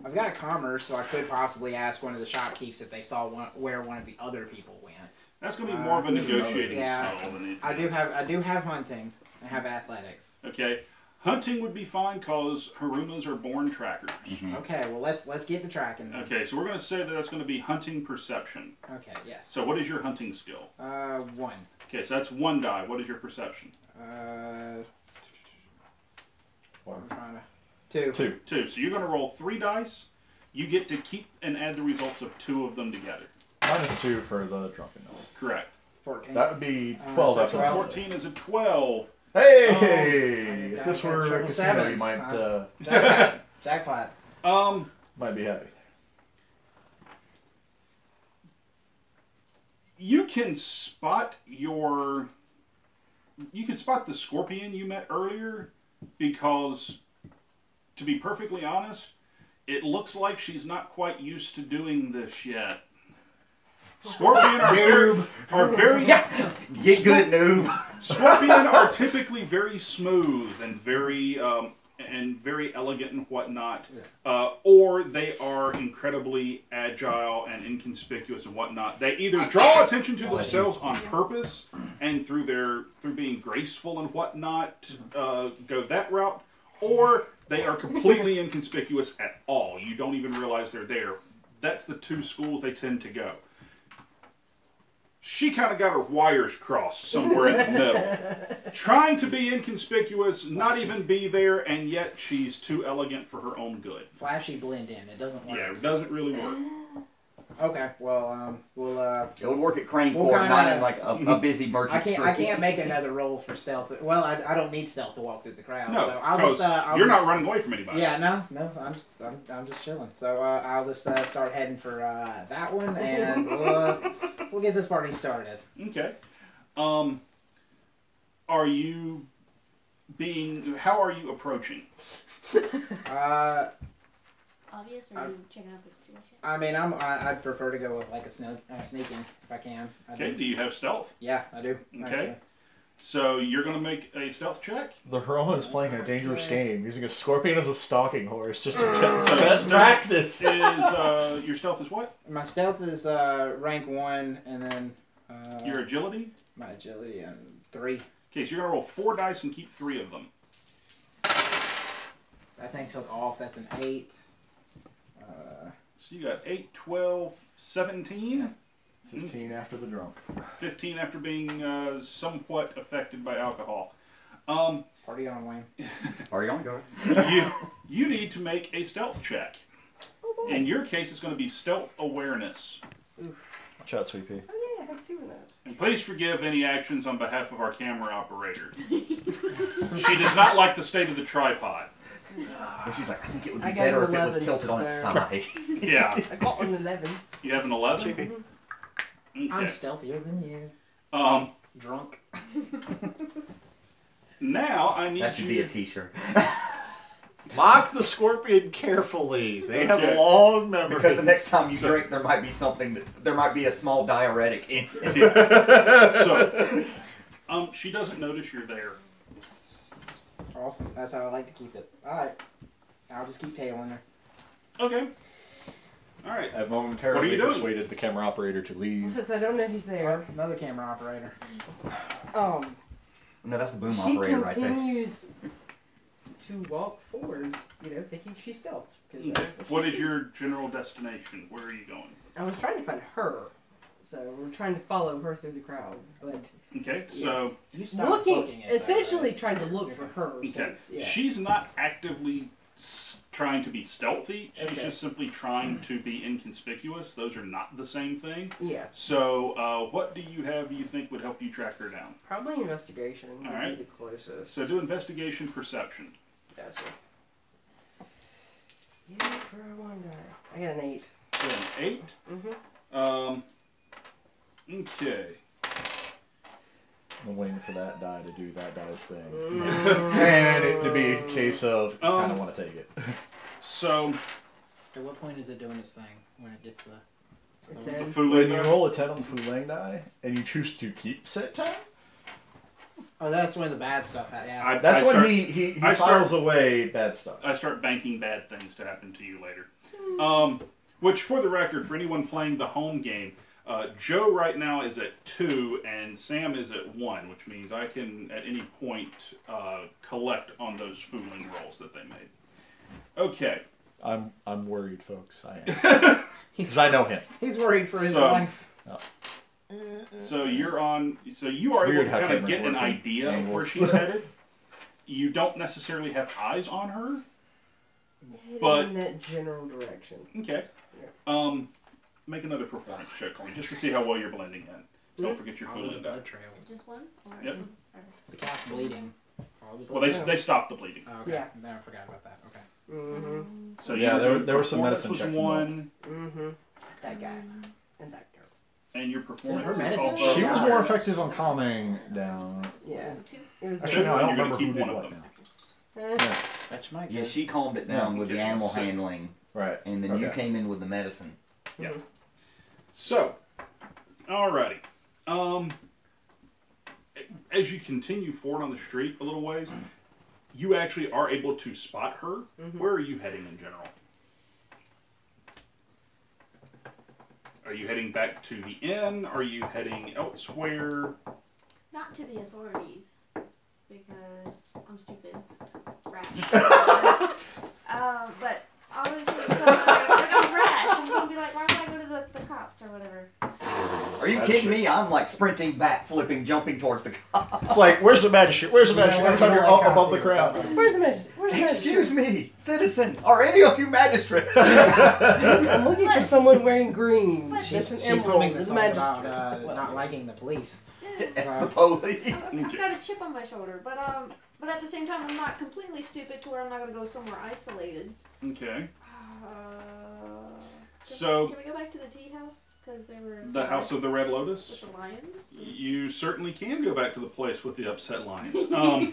I've got commerce, so I could possibly ask one of the shopkeepers if they saw where one of the other people went. That's going to be more of a negotiating style than anything. I do have hunting. I have athletics. Okay. Hunting would be fine because Harumas are born trackers. Mm-hmm. Okay, well let's get the tracking then. Okay, so we're going to say that that's going to be hunting perception. Okay, yes. So what is your hunting skill? 1. Okay, so that's 1 die. What is your perception? I'm trying to... 2. 2. So you're going to roll 3 dice. You get to keep and add the results of 2 of them together. -2 for the drunkenness. Correct. 14. That would be 12 after 14 is a 12. Hey! If this were a triple casino, sevens. you might Jackpot. might be happy. You can spot the scorpion you met earlier because, to be perfectly honest, it looks like she's not quite used to doing this yet. Scorpion are very Get good, noob. Scorpion are typically very smooth and very elegant and whatnot, or they are incredibly agile and inconspicuous and whatnot. They either draw attention to themselves on purpose and through being graceful and whatnot, go that route, or they are completely inconspicuous at all. You don't even realize they're there. That's the 2 schools they tend to go. She kind of got her wires crossed somewhere in the middle. Trying to be inconspicuous, not even be there, and yet she's too elegant for her own good. Flashy blend in. It doesn't work. Yeah, it doesn't really work. Okay, well, we'll... It would work at Crane Court, not in like a busy merchant street. I can't make another roll for stealth. Well, I don't need stealth to walk through the crowd. No, so I'll because you're not running away from anybody. Yeah, no, I'm just chilling. So I'll just start heading for that one, and we'll get this party started. Okay. How are you approaching? Obvious, or are you checking out the situation? I mean, I'd prefer to go with like a sneaking if I can. Okay. Do you have stealth? Yeah, I do. Okay. So you're going to make a stealth check? The Haroma is playing a dangerous game, using a scorpion as a stalking horse just to So practice. Your stealth is what? My stealth is rank 1, and then Your agility? my agility 3. Okay, so you're going to roll 4 dice and keep 3 of them. That thing took off. That's an 8. So you got 8, 12, 17. 15 after the drunk. 15 after being somewhat affected by alcohol. Party on, Wayne. Party on, go. You need to make a stealth check. In your case, it's going to be stealth awareness. Watch out, Sweet Pea. Oh yeah, I have 2 in that. And please forgive any actions on behalf of our camera operator. She does not like the state of the tripod. And she's like, I think it would I be got better an if it was 11, tilted on its so- side. Yeah. I got an 11. You have an 11? I'm Okay. stealthier than you. Drunk. Now I need That should you be a t-shirt. Lock the scorpion carefully. They have Okay. long memories. Because the next time you drink, there might be there might be a small diuretic in it. So, she doesn't notice you're there. Awesome. That's how I like to keep it. Alright. I'll just keep tailing her. Okay. All right. I've momentarily What are you doing? persuaded the camera operator to leave. Since I don't know he's there, Another camera operator. No, that's the boom she operator right there. continues to walk forward, thinking she's stealth. 'cause that's What she is said. your general destination? Where are you going? I was trying to find her, so we're trying to follow her through the crowd, but Okay, so You stopped poking it, essentially though, trying to look for her. okay. Since, yeah. She's not actively trying to be stealthy. She's Okay. just simply trying to be inconspicuous. Those are not the same thing. Yeah, So, what do you have you think would help you track her down? probably investigation would Alright. be the closest. So, do investigation perception. Gotcha. Yeah, for a 1 die. I got an 8. So, an 8. Mm-hmm. Okay. I'm waiting for that die to do that die's thing. And it to be a case of, kind of want to take it. So, At what point is it doing its thing? When it gets the... Okay. the When fooling. you roll a 10 on the Fulang die, and you choose to keep set time, Oh, that's when the bad stuff happens. Yeah. that's when start- he I files start- away bad stuff. I start banking bad things to happen to you later. Which, for the record, for anyone playing the home game, Joe right now is at 2 and Sam is at 1, which means I can at any point collect on those fooling rolls that they made. Okay. I'm worried, folks. I am. Because I know him. He's worried for his wife. Oh. So you're on. So you are able to kind of get an idea of where she's headed. You don't necessarily have eyes on her, but in that general direction. Okay. Make another performance check for me, just to see how well you're blending in. Don't forget your fooling die. Just one? Or Yep. The cat's bleeding. Well, they stopped the bleeding. Oh, okay. Yeah. No, I forgot about that. Okay. Mm-hmm. So Yeah, there were some performance medicine was checks 1, Mm-hmm. That guy. And that girl. and your performance Her is medicine- also. She was more effective on calming down. Yeah. So 2? It was Actually, no, I don't You're gonna remember who keep did one of what them. now. That's my Yeah, guess. she calmed it down with the Okay, animal 6. handling, Right. and then you Okay. came in with the medicine. Yeah. So, alrighty. As you continue forward on the street a little ways, you actually are able to spot her. Mm-hmm. Where are you heading in general? Are you heading back to the inn? Are you heading elsewhere? Not to the authorities, because I'm stupid. Rash. But obviously, like I'm rash. I'm gonna be like, why don't I go to the cops or whatever? Are you kidding me? I'm like sprinting back, flipping, jumping towards the cops. It's like, where's the magistrate? Where's the magistrate? Every time you're up above the crowd. Where's the magistrate? Where's the Excuse magistrate? me, citizens. Are any of you magistrates? I'm looking for someone wearing green. But- That's an She's humming emerald. the The song magistrate. about Well, not liking the police. It's the police. I've got a chip on my shoulder, but at the same time, I'm not completely stupid to where I'm not gonna go somewhere isolated. Okay. Can So, we go back to the tea house? Because they were the House of the Red with Lotus? the lions. You certainly can go back to the place with the upset lions. I'm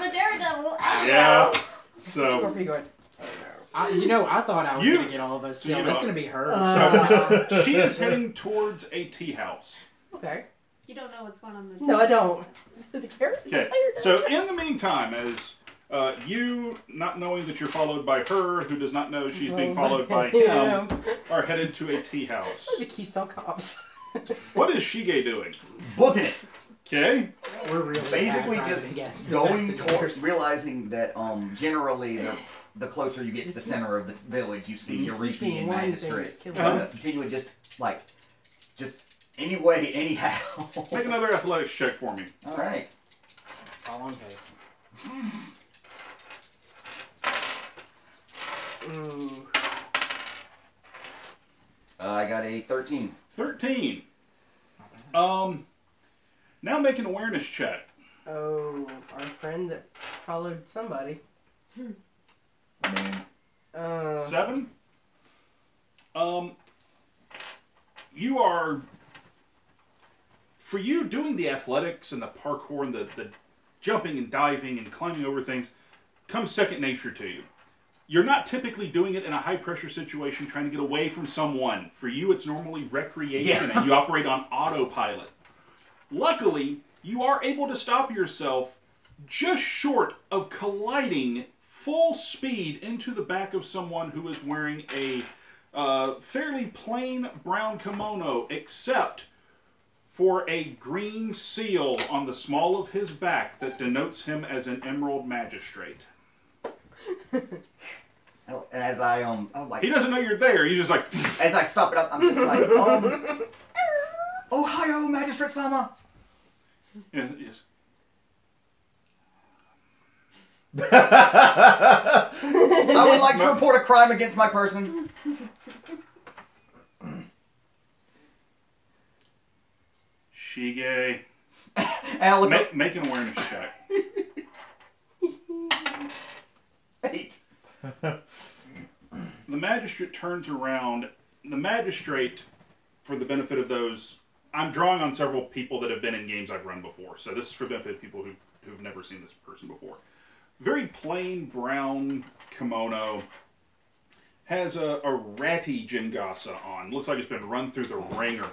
a daredevil. Yeah. So, Scorpio going, I thought I was You- gonna get all of us killed. you That's know- gonna be her. so she is heading towards a tea house. okay. You don't know what's going on. No, I don't. The character. Okay. So in the meantime, as you, not knowing that you're followed by her, who does not know she's being followed by him, are headed to a tea house. The Keystone Cops. What is Shige doing? Booking it. Okay. We're really Basically bad just private gas going investigators. towards, realizing that generally the closer you get to the center of the village, you see Eureka and One thing magistrates. to kill But continually just anyway, anyhow. Make another athletics check for me. All right. All on pace. Ooh. I got a 13. 13. Now make an awareness check. Oh, our friend that followed somebody. I mean, 7. You are, for you, doing the athletics and the parkour and the jumping and diving and climbing over things comes second nature to you. You're not typically doing it in a high-pressure situation trying to get away from someone. For you, it's normally recreation, and you operate on autopilot. Luckily, you are able to stop yourself just short of colliding full speed into the back of someone who is wearing a fairly plain brown kimono, except for a green seal on the small of his back that denotes him as an Emerald Magistrate. And as I'm like, He doesn't know you're there. He's just like, as I stop it up, I'm just like, Ohio, Magistrate Sama. yes. I would like to report a crime against my person. Shige. And I look up. Make an awareness check. 8. The magistrate turns around. The magistrate, for the benefit of those, I'm drawing on several people that have been in games I've run before, so this is for the benefit of people who've never seen this person before. Very plain brown kimono. Has a ratty jingasa on. Looks like it's been run through the ringer.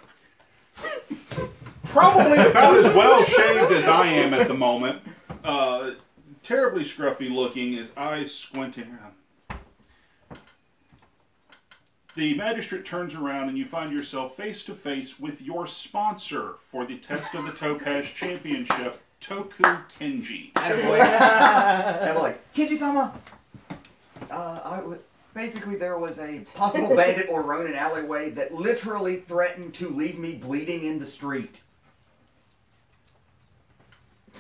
Probably about as well shaved as I am at the moment. terribly scruffy looking, his eyes squinting around. The magistrate turns around and you find yourself face to face with your sponsor for the Test of the Topaz Championship, Toku Kenji. Attaboy. And they're like, Kenji-sama, basically there was a possible bandit or Ronin alleyway that literally threatened to leave me bleeding in the street.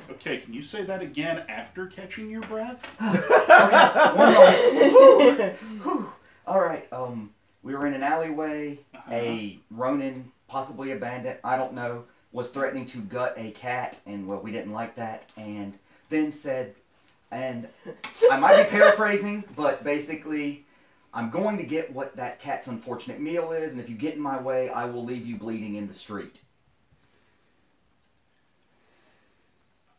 Okay, can you say that again after catching your breath? Okay, one moment. Whew. All right, we were in an alleyway. A Ronin, possibly a bandit, I don't know, was threatening to gut a cat, and well, we didn't like that, and then said, and I might be paraphrasing, but basically, I'm going to get what that cat's unfortunate meal is, and if you get in my way, I will leave you bleeding in the street.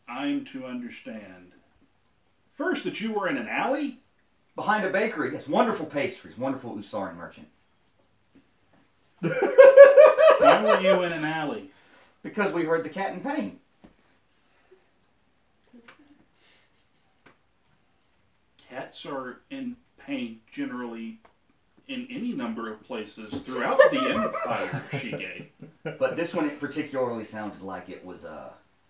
I'm to understand. First, that you were in an alley? Behind a bakery, yes, wonderful pastries, wonderful Usarin merchant. Why were you in an alley? Because we heard the cat in pain. Cats are in pain generally in any number of places throughout the Empire, Shige. But this one, it particularly sounded like it was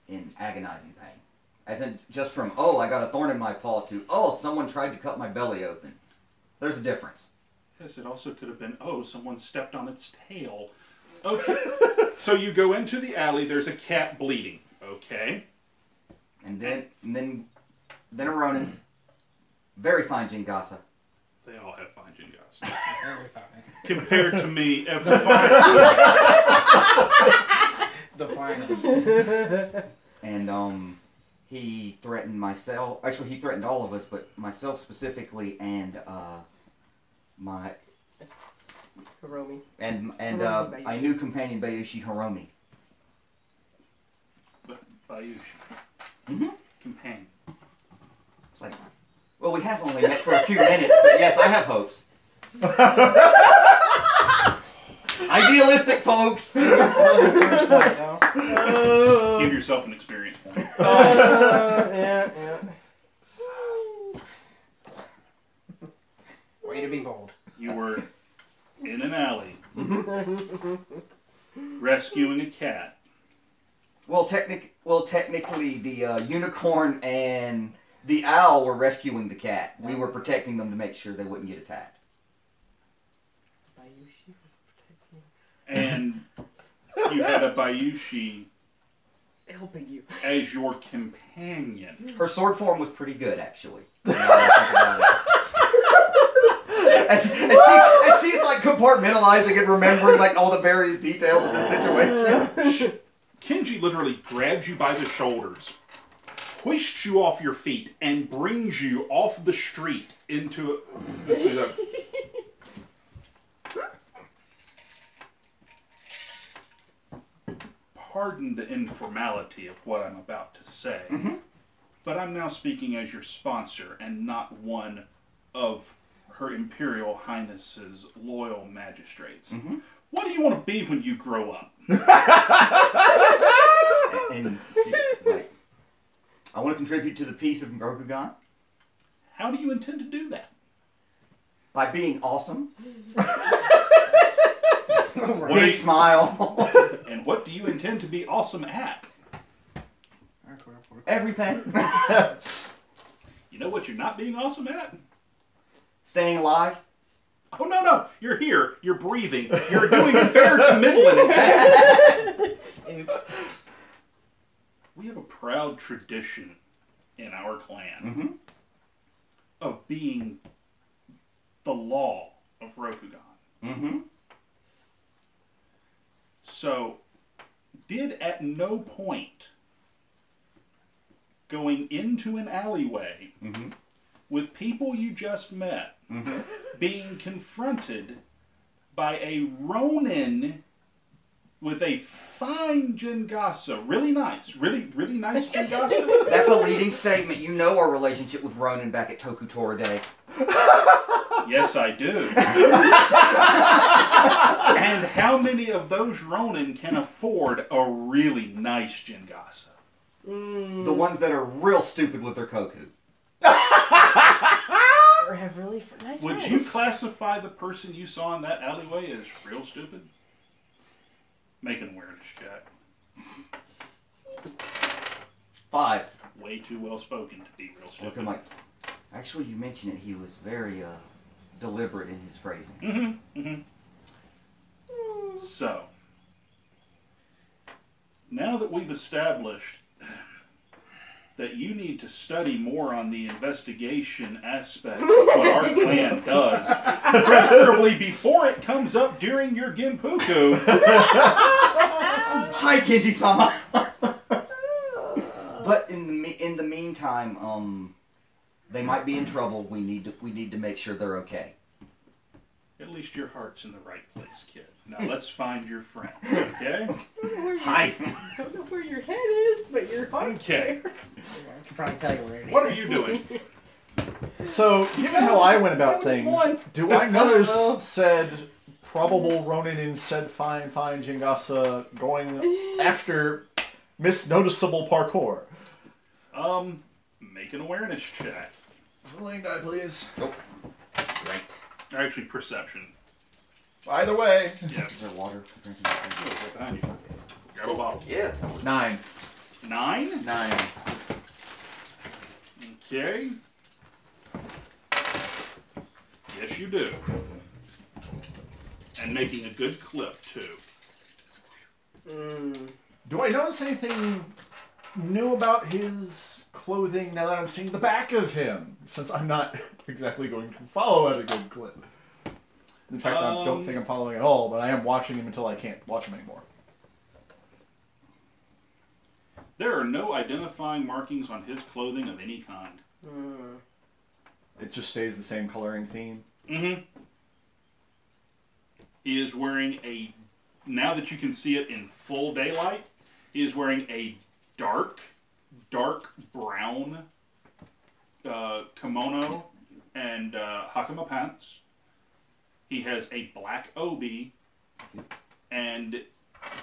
in agonizing pain. As in, just from, oh, I got a thorn in my paw, to, oh, someone tried to cut my belly open. There's a difference. Yes, it also could have been, oh, someone stepped on its tail. Okay. So you go into the alley, there's a cat bleeding. Okay. And then a Ronin. Very fine Jingasa. They all have fine Jingas. Very fine. Compared to me, every The finest. And he threatened myself. Actually, he threatened all of us, but myself specifically, and my Hiromi. and Hiromi a new companion, Bayushi Hiromi. Bayushi. Mm-hmm. Companion. It's like, well, we have only met for a few minutes, but yes, I have hopes. Idealistic, folks. First sight, yo. Give yourself an experience point. Yeah. Way to be bold. You were in an alley, rescuing a cat. Well, technically, the unicorn and the owl were rescuing the cat. We were protecting them to make sure they wouldn't get attacked. Bayushi was protecting And you had a Bayushi helping you. as your companion. Her sword form was pretty good, actually. Now that I think about it. And she's like compartmentalizing and remembering like all the various details of the situation. Kenji literally grabs you by the shoulders, hoists you off your feet, and brings you off the street into Pardon the informality of what I'm about to say, but I'm now speaking as your sponsor and not one of Her Imperial Highness's loyal magistrates. What do you want to be when you grow up? And she's like, I want to contribute to the peace of Rokugan How do you intend to do that? by being awesome. What Big smile. And what do you intend to be awesome at? Everything. You know what you're not being awesome at? Staying alive. Oh, no. You're here. You're breathing. You're doing fair to middling at that. Oops. We have a proud tradition in our clan of being the law of Rokugan. So, did at no point going into an alleyway with people you just met being confronted by a Ronin with a fine Jingasa, really nice Jingasa. That's a leading statement. You know our relationship with Ronin back at Tokutora Day. Yes, I do. And how many of those Ronin can afford a really nice Jingasa? The ones that are real stupid with their Koku. Or have really nice Would friends. you classify the person you saw in that alleyway as real stupid? Make an awareness check. 5. Way too well spoken to be real Look, stupid. I'm like, actually, you mentioned it. He was very deliberate in his phrasing. So, now that we've established that you need to study more on the investigation aspects of what our clan does, preferably before it comes up during your Genpuku. Hi, Kenji-sama. But in the meantime, they might be in trouble. We need to make sure they're okay. At least your heart's in the right place, kid. Now let's find your friend, okay? Hi. I don't know where your head is, but your heart's Okay. there. I can probably tell you where it is. What are you doing? So, given how I went about things, do I notice said probable Ronin in said fine Jingasa going after misnoticeable parkour? Make an awareness check. Rolling die, please. Nope. Right. Or actually, perception. Either way. Yeah. Is there water? Drinking Oh, right behind you. Grab a bottle. Yeah. 9. 9? 9. Okay. Yes, you do. And making a good clip, too. Do I notice anything new about his clothing now that I'm seeing the back of him? Since I'm not exactly going to follow at a good clip. In fact, I don't think I'm following at all, but I am watching him until I can't watch him anymore. There are no identifying markings on his clothing of any kind. It just stays the same coloring theme. Mm-hmm. He is wearing a, now that you can see it in full daylight, he is wearing a dark brown kimono and hakama pants. He has a black obi and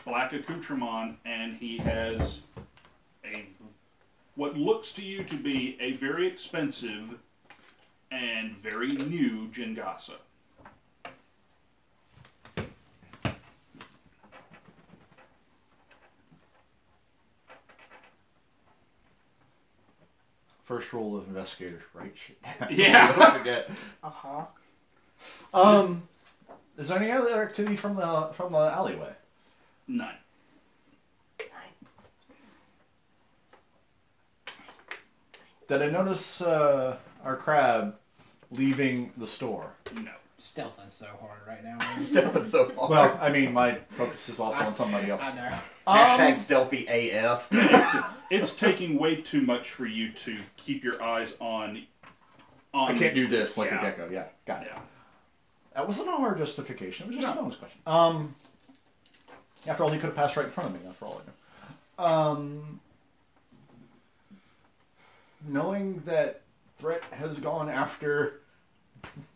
black accoutrement, and he has what looks to you to be a very expensive and very new Jingasa. First rule of investigators, write shit down. Yeah. Don't forget. Uh-huh. Is there any other activity from the alleyway? None. Did I notice our crab leaving the store? No. Stealthing so hard right now. Man. Stealthing so hard. Well, I mean, my focus is also on somebody else. I know. Hashtag stealthy AF. It's taking way too much for you to keep your eyes on. I can't do this like Yeah. a gecko. Yeah, got it. Yeah. That wasn't a hard justification. It was just No. a bonus question. After all, he could have passed right in front of me. That's for all I know. Knowing that Threat has gone after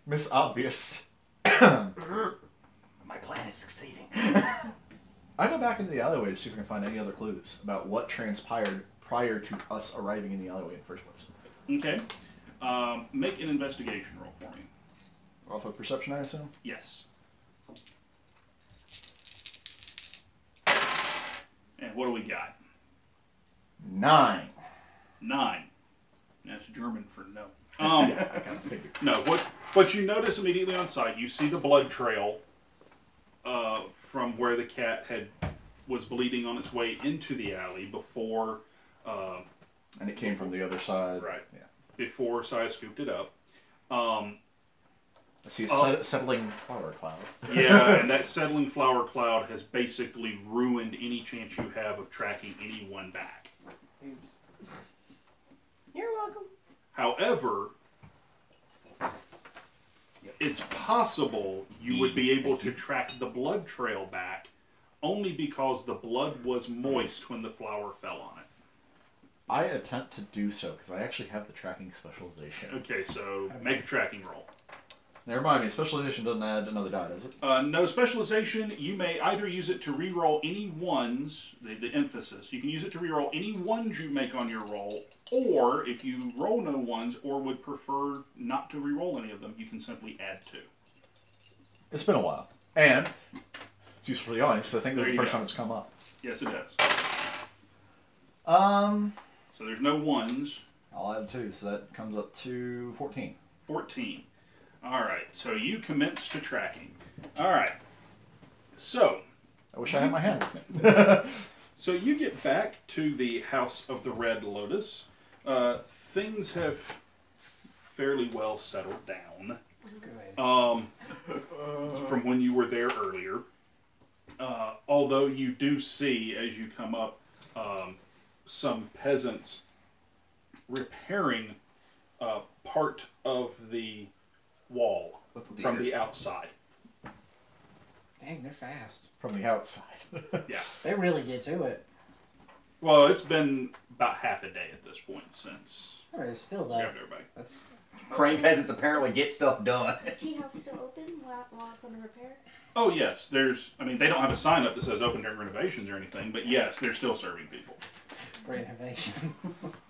Miss Obvious, My plan is succeeding. I go back into the alleyway to see if I can find any other clues about what transpired prior to us arriving in the alleyway in the first place. Okay. Make an investigation roll for me. Off of perception, I assume? Yes. And what do we got? 9. 9. That's German for no. Yeah, I kind of figured. No, what you notice immediately on sight, you see the blood trail from where the cat was bleeding on its way into the alley before. And it came from the other side. Right. Yeah. Before Saya scooped it up. I see a settling flower cloud. Yeah, and that settling flower cloud has basically ruined any chance you have of tracking anyone back. Oops. You're welcome. However, it's possible you would be able to track the blood trail back only because the blood was moist when the flower fell on it. I attempt to do so because I actually have the tracking specialization. Okay, so make a tracking roll. Now remind me, special edition doesn't add another die, does it? No specialization. You may either use it to reroll any ones, the emphasis. You can use it to reroll any ones you make on your roll, or if you roll no ones or would prefer not to reroll any of them, you can simply add 2. It's been a while. And, it's useful to be honest, I think this is the first time it's come up. Yes, it is. So there's no ones. I'll add 2, so that comes up to 14. 14. Alright, so you commence to tracking. Alright. So. I wish I had my hand with me. So you get back to the House of the Red Lotus. Things have fairly well settled down. Good. From when you were there earlier. Although you do see, as you come up, some peasants repairing part of the wall from the outside. Dang, they're fast. From the outside. Yeah. They really get to it. Well, it's been about half a day at this point since Alright, still we though. grabbed everybody. That's Crane peasants apparently get stuff done. The tea house still open while it's under repair? Oh, yes. They don't have a sign up that says open during renovations or anything, but yes, they're still serving people. renovation.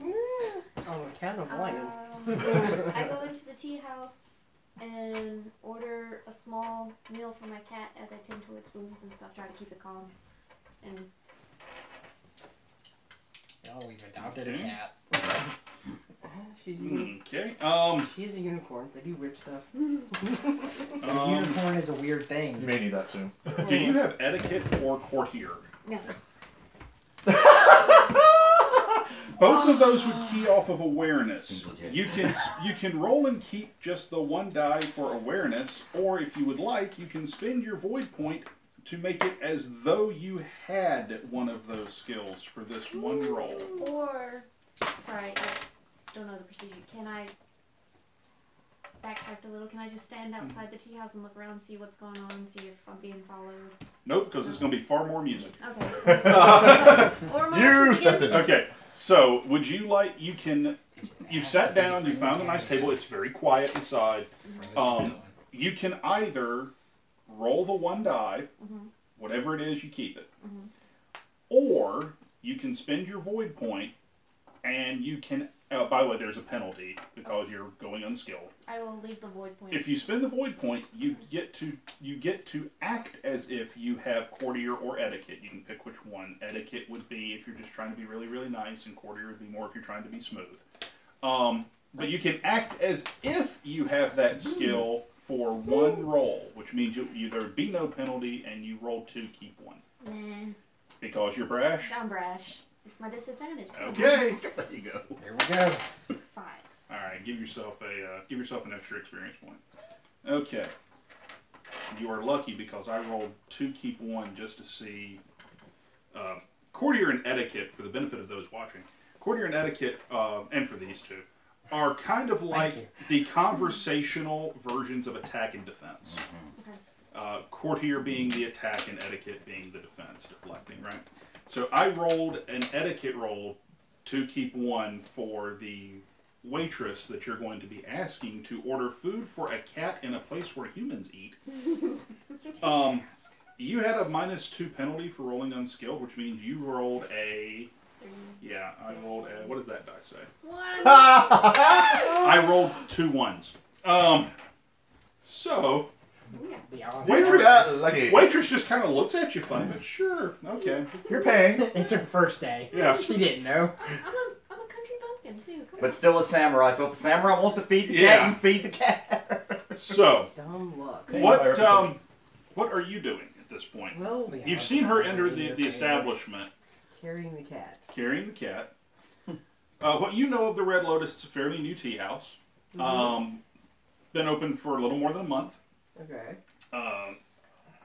On account of lion. I go into the tea house and order a small meal for my cat as I tend to its wounds and stuff, try to keep it calm. And Oh, we've adopted a Okay. cat. She's Okay. she's a unicorn. They do weird stuff. A unicorn is a weird You thing. may need that soon. do you have etiquette or courtier? no. Both of those would key off of awareness. Seems legit. You can roll and keep just the 1 die for awareness, or if you would like, you can spend your void point to make it as though you had one of those skills for this one roll. Or, sorry, I don't know the procedure. Can I backtrack a little? Can I just stand outside the tea house and look around, see what's going on, see if I'm being followed? Nope, because it's going to be far more music. Okay. So, or am I You actually stepped in. Okay, so would you like, you've sat down, you found a nice table, it's very quiet inside. You can either roll the 1 die, whatever it is, you keep it. Or you can spend your void point, and you can. By the way, there's a penalty because you're going unskilled. I will leave the void point. If you spend the void point, you get to act as if you have courtier or etiquette. You can pick which one. Etiquette would be if you're just trying to be really, really nice, and courtier would be more if you're trying to be smooth. But you can act as if you have that skill for 1 roll, which means there would be no penalty, and you roll 2, keep 1. Nah, Because you're brash? I'm brash. It's my disadvantage. Okay. There you go. Here we go. 5. Alright, give yourself an extra experience point. Okay. You are lucky because I rolled 2, keep 1 just to see. Courtier and etiquette, for the benefit of those watching, courtier and etiquette, and for these two, are kind of like the conversational versions of attack and defense. Courtier being the attack and etiquette being the defense, deflecting, right? So I rolled an etiquette roll to keep 1 for the waitress that you're going to be asking to order food for a cat in a place where humans eat. You had a -2 penalty for rolling unskilled, which means you rolled a... 3. Yeah, I rolled a... What does that die say? 1. I rolled 2 ones. So... The odds. Waitress just kind of looks at you funny, but sure, okay. You're paying. It's her first day. Yeah. She didn't know. I'm a country bumpkin too. Come But on. still a samurai, so if the samurai wants to feed the cat, Yeah. you feed the cat. So, Dumb luck. what are you doing at this point? Well, The You've odds seen are her really enter in your the favor. establishment carrying the cat. carrying the cat. What you know of the Red Lotus, it's a fairly new tea house. Been open for a little more than a month. Okay.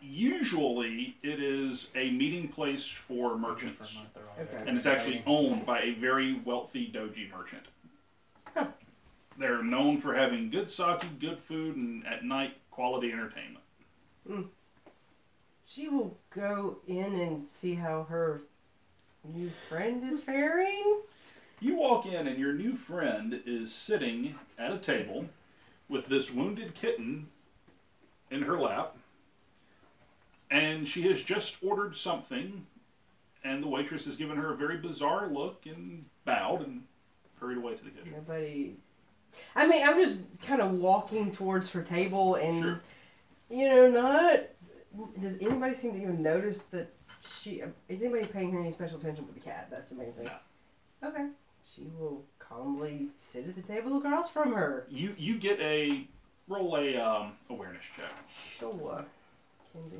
Usually, it is a meeting place for merchants. For a month, they're all Okay. there. And it's actually owned by a very wealthy doji merchant. Huh. They're known for having good sake, good food, and at night, quality entertainment. She will go in and see how her new friend is faring. You walk in, and your new friend is sitting at a table with this wounded kitten in her lap, and she has just ordered something, and the waitress has given her a very bizarre look and bowed and hurried away to the kitchen. Nobody. I mean, I'm just kind of walking towards her table, and Sure. not. Does anybody seem to even notice that she? Is anybody paying her any special attention with the cat? That's the main thing. No. Okay. She will calmly sit at the table across from her. You get roll a awareness check. Sure. Can do.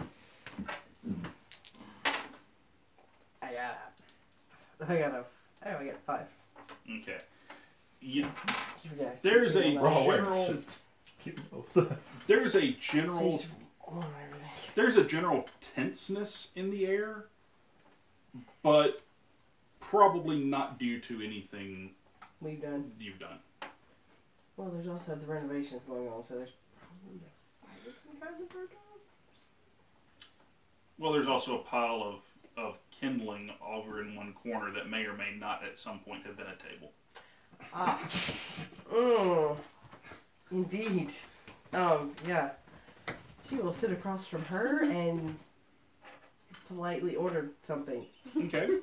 I got a 5. Okay. You, Yeah, there's a Roll general. awareness. It's- There's a general. So everything. There's a general tenseness in the air, but probably not due to anything We've done. you've done. Well, there's also the renovations going on, so there's probably some kind of burden. Well, there's also a pile of kindling over in one corner that may or may not at some point have been a table. Ah. Indeed. Yeah. She will sit across from her and politely order something. Okay.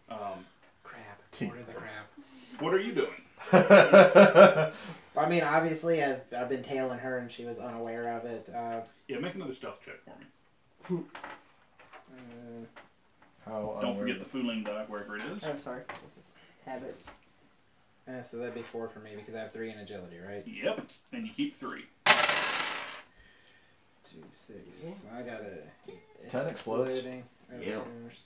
Crab. Order the crab. What are you doing? I mean, obviously, I've been tailing her, and she was unaware of it. Yeah, make another stealth check for me. How Don't forget the fooling die wherever it is. I'm sorry. This is habit. So that'd be 4 for me because I have 3 in agility, right? Yep, and you keep 3. 2, 6. I got a 10 explodes. exploding. Yeah.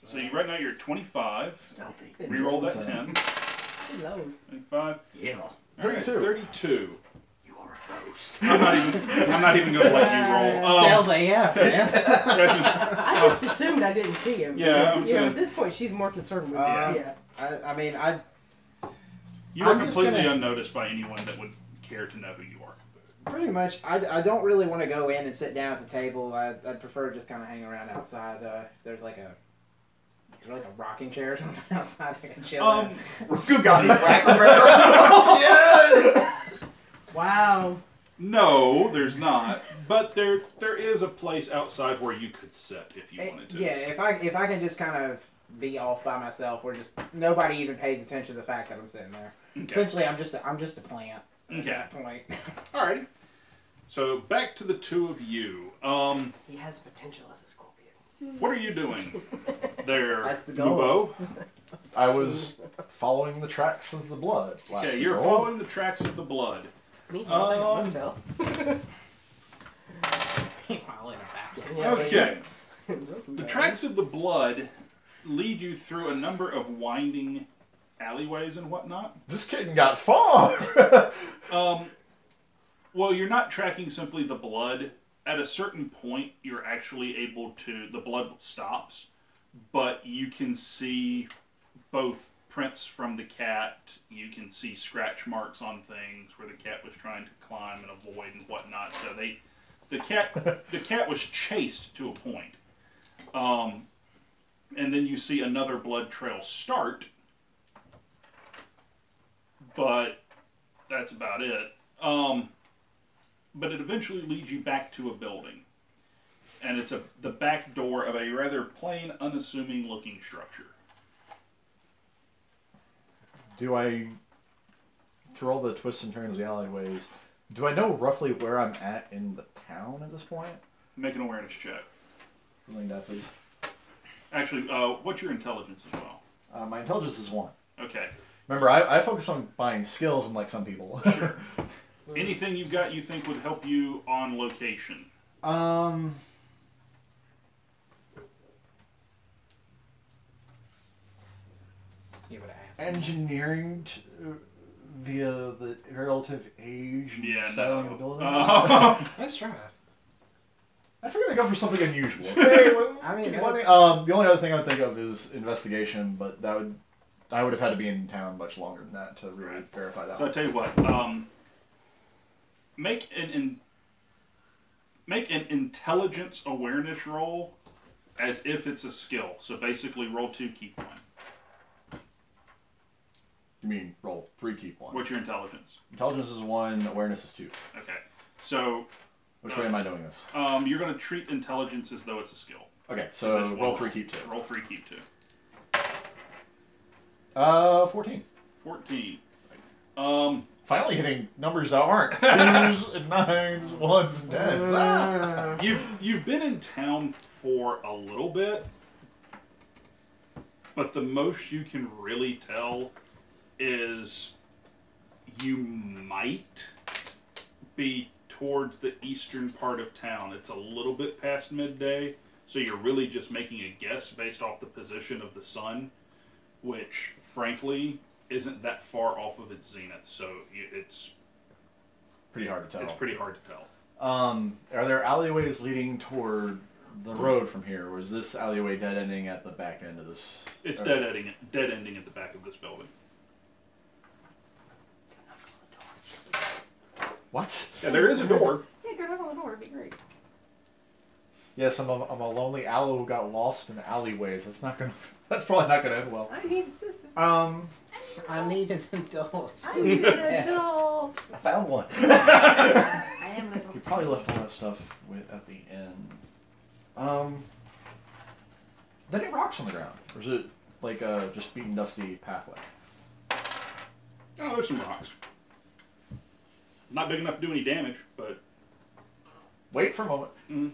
So right now you're 25. Stealthy. Reroll that 10. Hello. 25. Yeah. All right, 32. You are a ghost. I'm not even going to let you roll. Stealthy, yeah. I just assumed I didn't see him. Yeah, I'm because, saying- at this point, she's more concerned with me. Yeah. I mean, You are I'm just completely gonna- unnoticed by anyone that would care to know who you are. pretty much, I don't really want to go in and sit down at the table. I'd prefer to just kind of hang around outside. If there's like a rocking chair or something outside, I can chill. Who got me Cracker Barrel? Yes! Wow. No, there's not. But there is a place outside where you could sit if you wanted to. Yeah, if I can just kind of be off by myself, where just nobody even pays attention to the fact that I'm sitting there. Okay. Essentially, I'm just a plant at Okay. that point. Alrighty. So back to the two of you. He has potential as a scorpion. What are you doing there, That's the goal. Mubo? I was following the tracks of the blood. Okay, you're following the tracks of the blood. Meanwhile, in a motel. Meanwhile, in a vacuum. Yeah, Okay. baby. The tracks of the blood lead you through a number of winding alleyways and whatnot. This kitten got far. Well, you're not tracking simply the blood. At a certain point, you're actually able to... The blood stops, but you can see both prints from the cat. You can see scratch marks on things where the cat was trying to climb and avoid and whatnot. So the cat was chased to a point. And then you see another blood trail start, but that's about it. But it eventually leads you back to a building. And it's the back door of a rather plain, unassuming looking structure. Do I, through all the twists and turns of the alleyways, do I know roughly where I'm at in the town at this point? Make an awareness check. Rolling that, please. Actually, what's your intelligence as well? My intelligence is 1. Okay. Remember, I focus on buying skills, unlike some people. Sure. Anything you've got you think would help you on location? You would ask. Engineering via the relative age and Yeah, styling no. abilities. Let's try it. I figured I'd go for something unusual. Okay, well, I mean, the only other thing I would think of is investigation, but I would have had to be in town much longer than that to really verify that. So I one. tell you what, make an intelligence awareness roll as if it's a skill. So basically, roll 2, keep 1. You mean roll 3, keep 1? What's your intelligence? Intelligence is 1, awareness is 2. Okay, so Which way am I doing this? You're going to treat intelligence as though it's a skill. Okay, so roll 3, keep 2. Roll 3, keep 2. 14. 14. Finally hitting numbers that aren't 2s and 9s, 1s and 10s. Ah! You've been in town for a little bit, but the most you can really tell is you might be towards the eastern part of town. It's a little bit past midday, so you're really just making a guess based off the position of the sun, which, frankly, isn't that far off of its zenith, so it's Pretty hard to tell. It's pretty hard to tell. Are there alleyways leading toward the road from here, or is this alleyway dead ending at the back end of this? It's dead ending at the back of this building. What? Yeah, there is a door. Yeah, go knock on the door. It'd be great. Yes, I'm a lonely aloe who got lost in alleyways. That's probably not gonna end well. I need assistance. I need an adult. I need an adult. I found one. I am an You adult. probably left all that stuff at the end. Are there any rocks on the ground, or is it like a just beaten dusty pathway? Oh, there's some rocks. Not big enough to do any damage, but Wait for a moment. mm,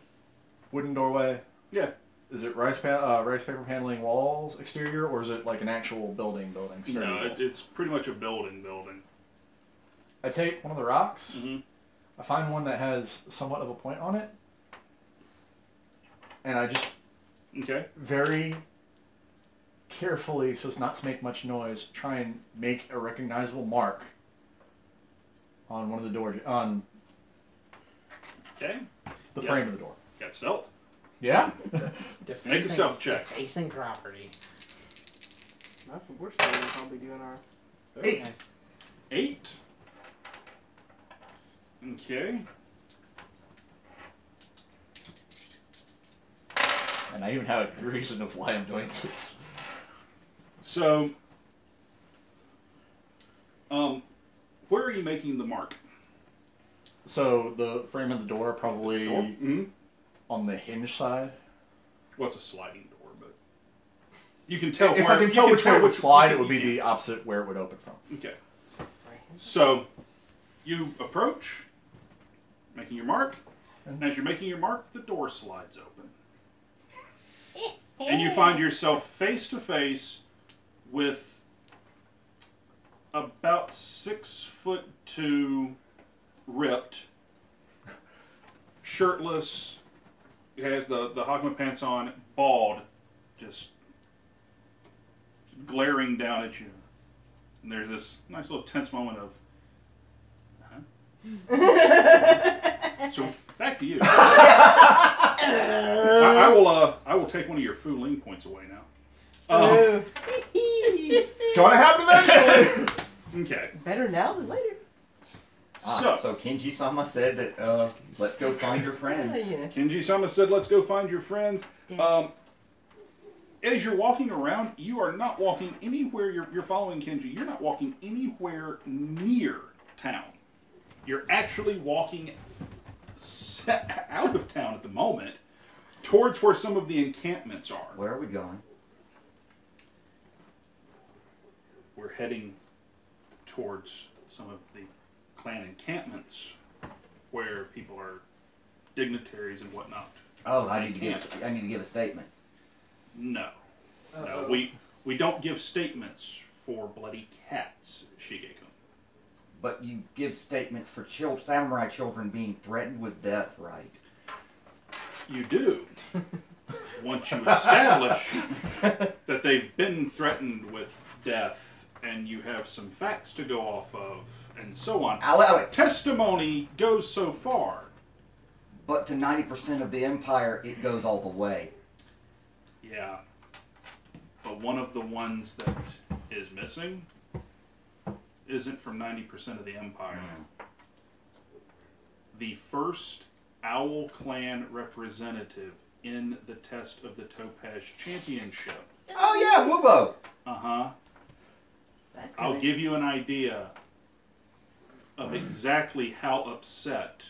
Wooden doorway. yeah. Is it rice paper paneling walls exterior, or is it like an actual building? Sturdy No, walls? it's pretty much a building. I take one of the rocks. Mm-hmm. I find one that has somewhat of a point on it, and I just Okay. very carefully, so as not to make much noise, try and make a recognizable mark on one of the doors, on Okay. the Yeah. frame of the door. Got stealth. Yeah? Make a stealth check. Defacing property. Not the worst thing we'll probably do in our. Very 8. nice. 8. Okay. And I even have a reason of why I'm doing this. So, where are you making the mark? So the frame of the door probably Mm-hmm. on the hinge side. Well, it's a sliding door, but you can tell. If where, I can you tell which way it would slide, it would be you can- the opposite where it would open from. Okay. So, you approach, making your mark, and as you're making your mark, the door slides open. And you find yourself face to face with about 6'2", ripped, shirtless, has the Hagma pants on, bald, just glaring down at you. And there's this nice little tense moment of, So back to you. I will take one of your Fu Ling points away now. Gonna happen eventually! Okay. Better now than later. So Kenji-sama said that, let's go find your friends. Yeah. Kenji-sama said, "Let's go find your friends." As you're walking around, you are not walking anywhere. You're following Kenji. You're not walking anywhere near town. You're actually walking out of town at the moment, towards where some of the encampments are. Where are we going? We're heading towards some of the clan encampments, where people are dignitaries and whatnot. Oh, I need to give a statement. No. No, we don't give statements for bloody cats, Shigekun. But you give statements for samurai children being threatened with death, right? You do. Once you establish that they've been threatened with death, and you have some facts to go off of, and so on. I'll allow it. Testimony goes so far. But to 90% of the empire, it goes all the way. Yeah. But one of the ones that is missing isn't from 90% of the empire. The first Owl Clan representative in the test of the Topaz Championship. Oh yeah, Wubo! Uh-huh. That's I'll gonna- give you an idea of exactly how upset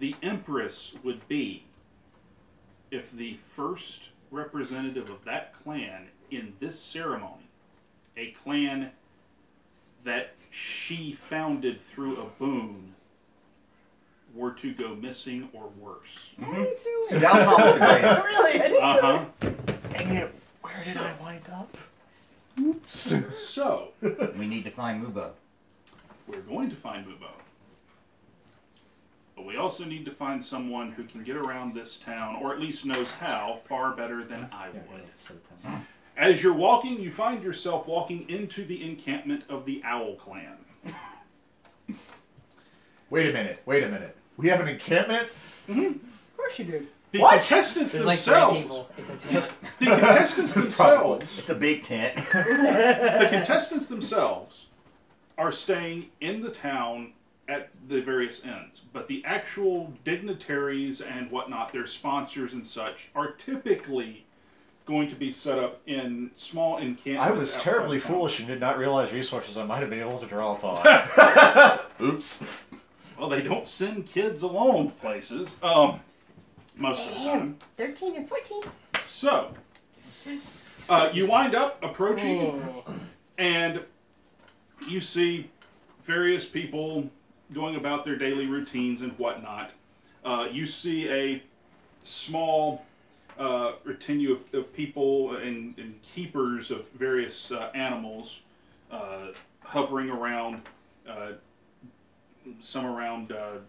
the Empress would be if the first representative of that clan in this ceremony, a clan that she founded through a boon, were to go missing or worse. Mm-hmm. So that's not the greatest. Really? Uh-huh. And yet, where did I wind up? So, We need to find Mubo. we're going to find Mubo. But we also need to find someone who can get around this town, or at least knows how, far better than I would. As you're walking, you find yourself walking into the encampment of the Owl Clan. Wait a minute. We have an encampment? Of course you do. The What? contestants There's like themselves. 3 people. It's a tent. The contestants themselves. It's a big tent. The contestants themselves are staying in the town at the various ends, but the actual dignitaries and whatnot, their sponsors and such, are typically going to be set up in small encampments. I was outside terribly town. foolish and did not realize resources I might have been able to draw upon. Oops. Well, they don't send kids alone places. Most of the time. 13 and 14. So, you wind up approaching, and you see various people going about their daily routines and whatnot. You see a small retinue of people and keepers of various animals hovering around, some around, like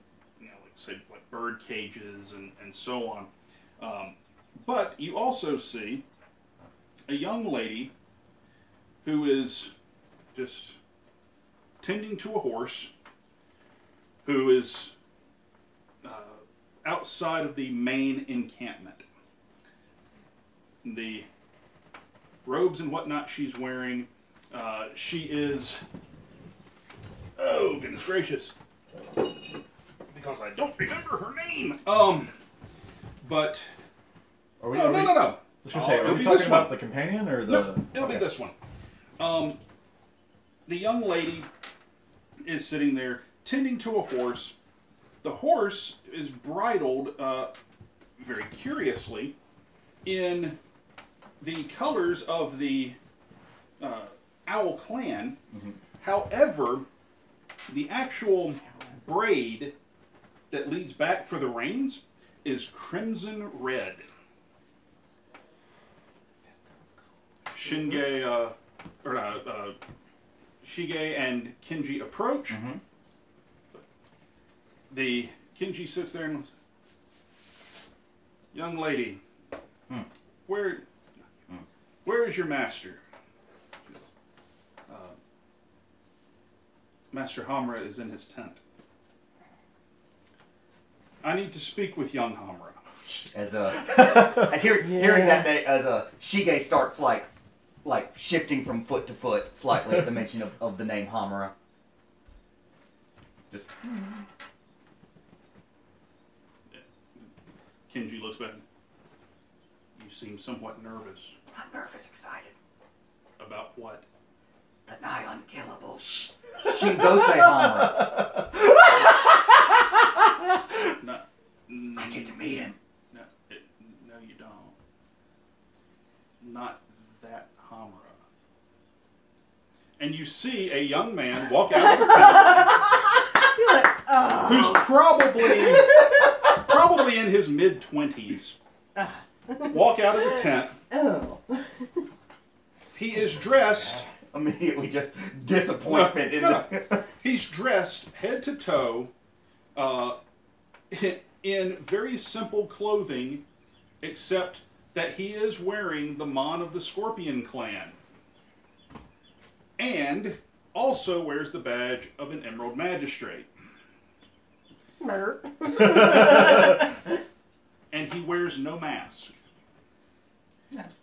say, like bird cages and so on. But you also see a young lady who is just tending to a horse, who is outside of the main encampment. The robes and whatnot she's wearing, she is, oh goodness gracious, because I don't remember her name. But Are we, no. I was gonna say, are It'll we be talking this about one. the companion or the? No, it'll be Okay. this one. The young lady is sitting there tending to a horse. The horse is bridled very curiously in the colors of the Owl Clan. Mm-hmm. However, the actual braid that leads back for the reins is crimson red. Shige and Kenji approach. Mm-hmm. The Kenji sits there and, young lady, where is your master? Master Hamra is in his tent. I need to speak with young Hamra. As hearing that day, as Shige starts like shifting from foot to foot slightly at the mention of the name Hamura. Just Kenji looks back. You seem somewhat nervous. I'm nervous, excited. About what? The nigh unkillable Shingose Hamura. No, I get to meet him. no, no, you don't. Not that Hamura. And you see a young man walk out of the tent, who's probably in his mid-20s. Walk out of the tent. Oh. He is dressed. Immediately, just disappointment in this. He's dressed head to toe in very simple clothing, except that he is wearing the Mon of the Scorpion Clan. And also wears the badge of an Emerald Magistrate. Mer. And he wears no mask. That's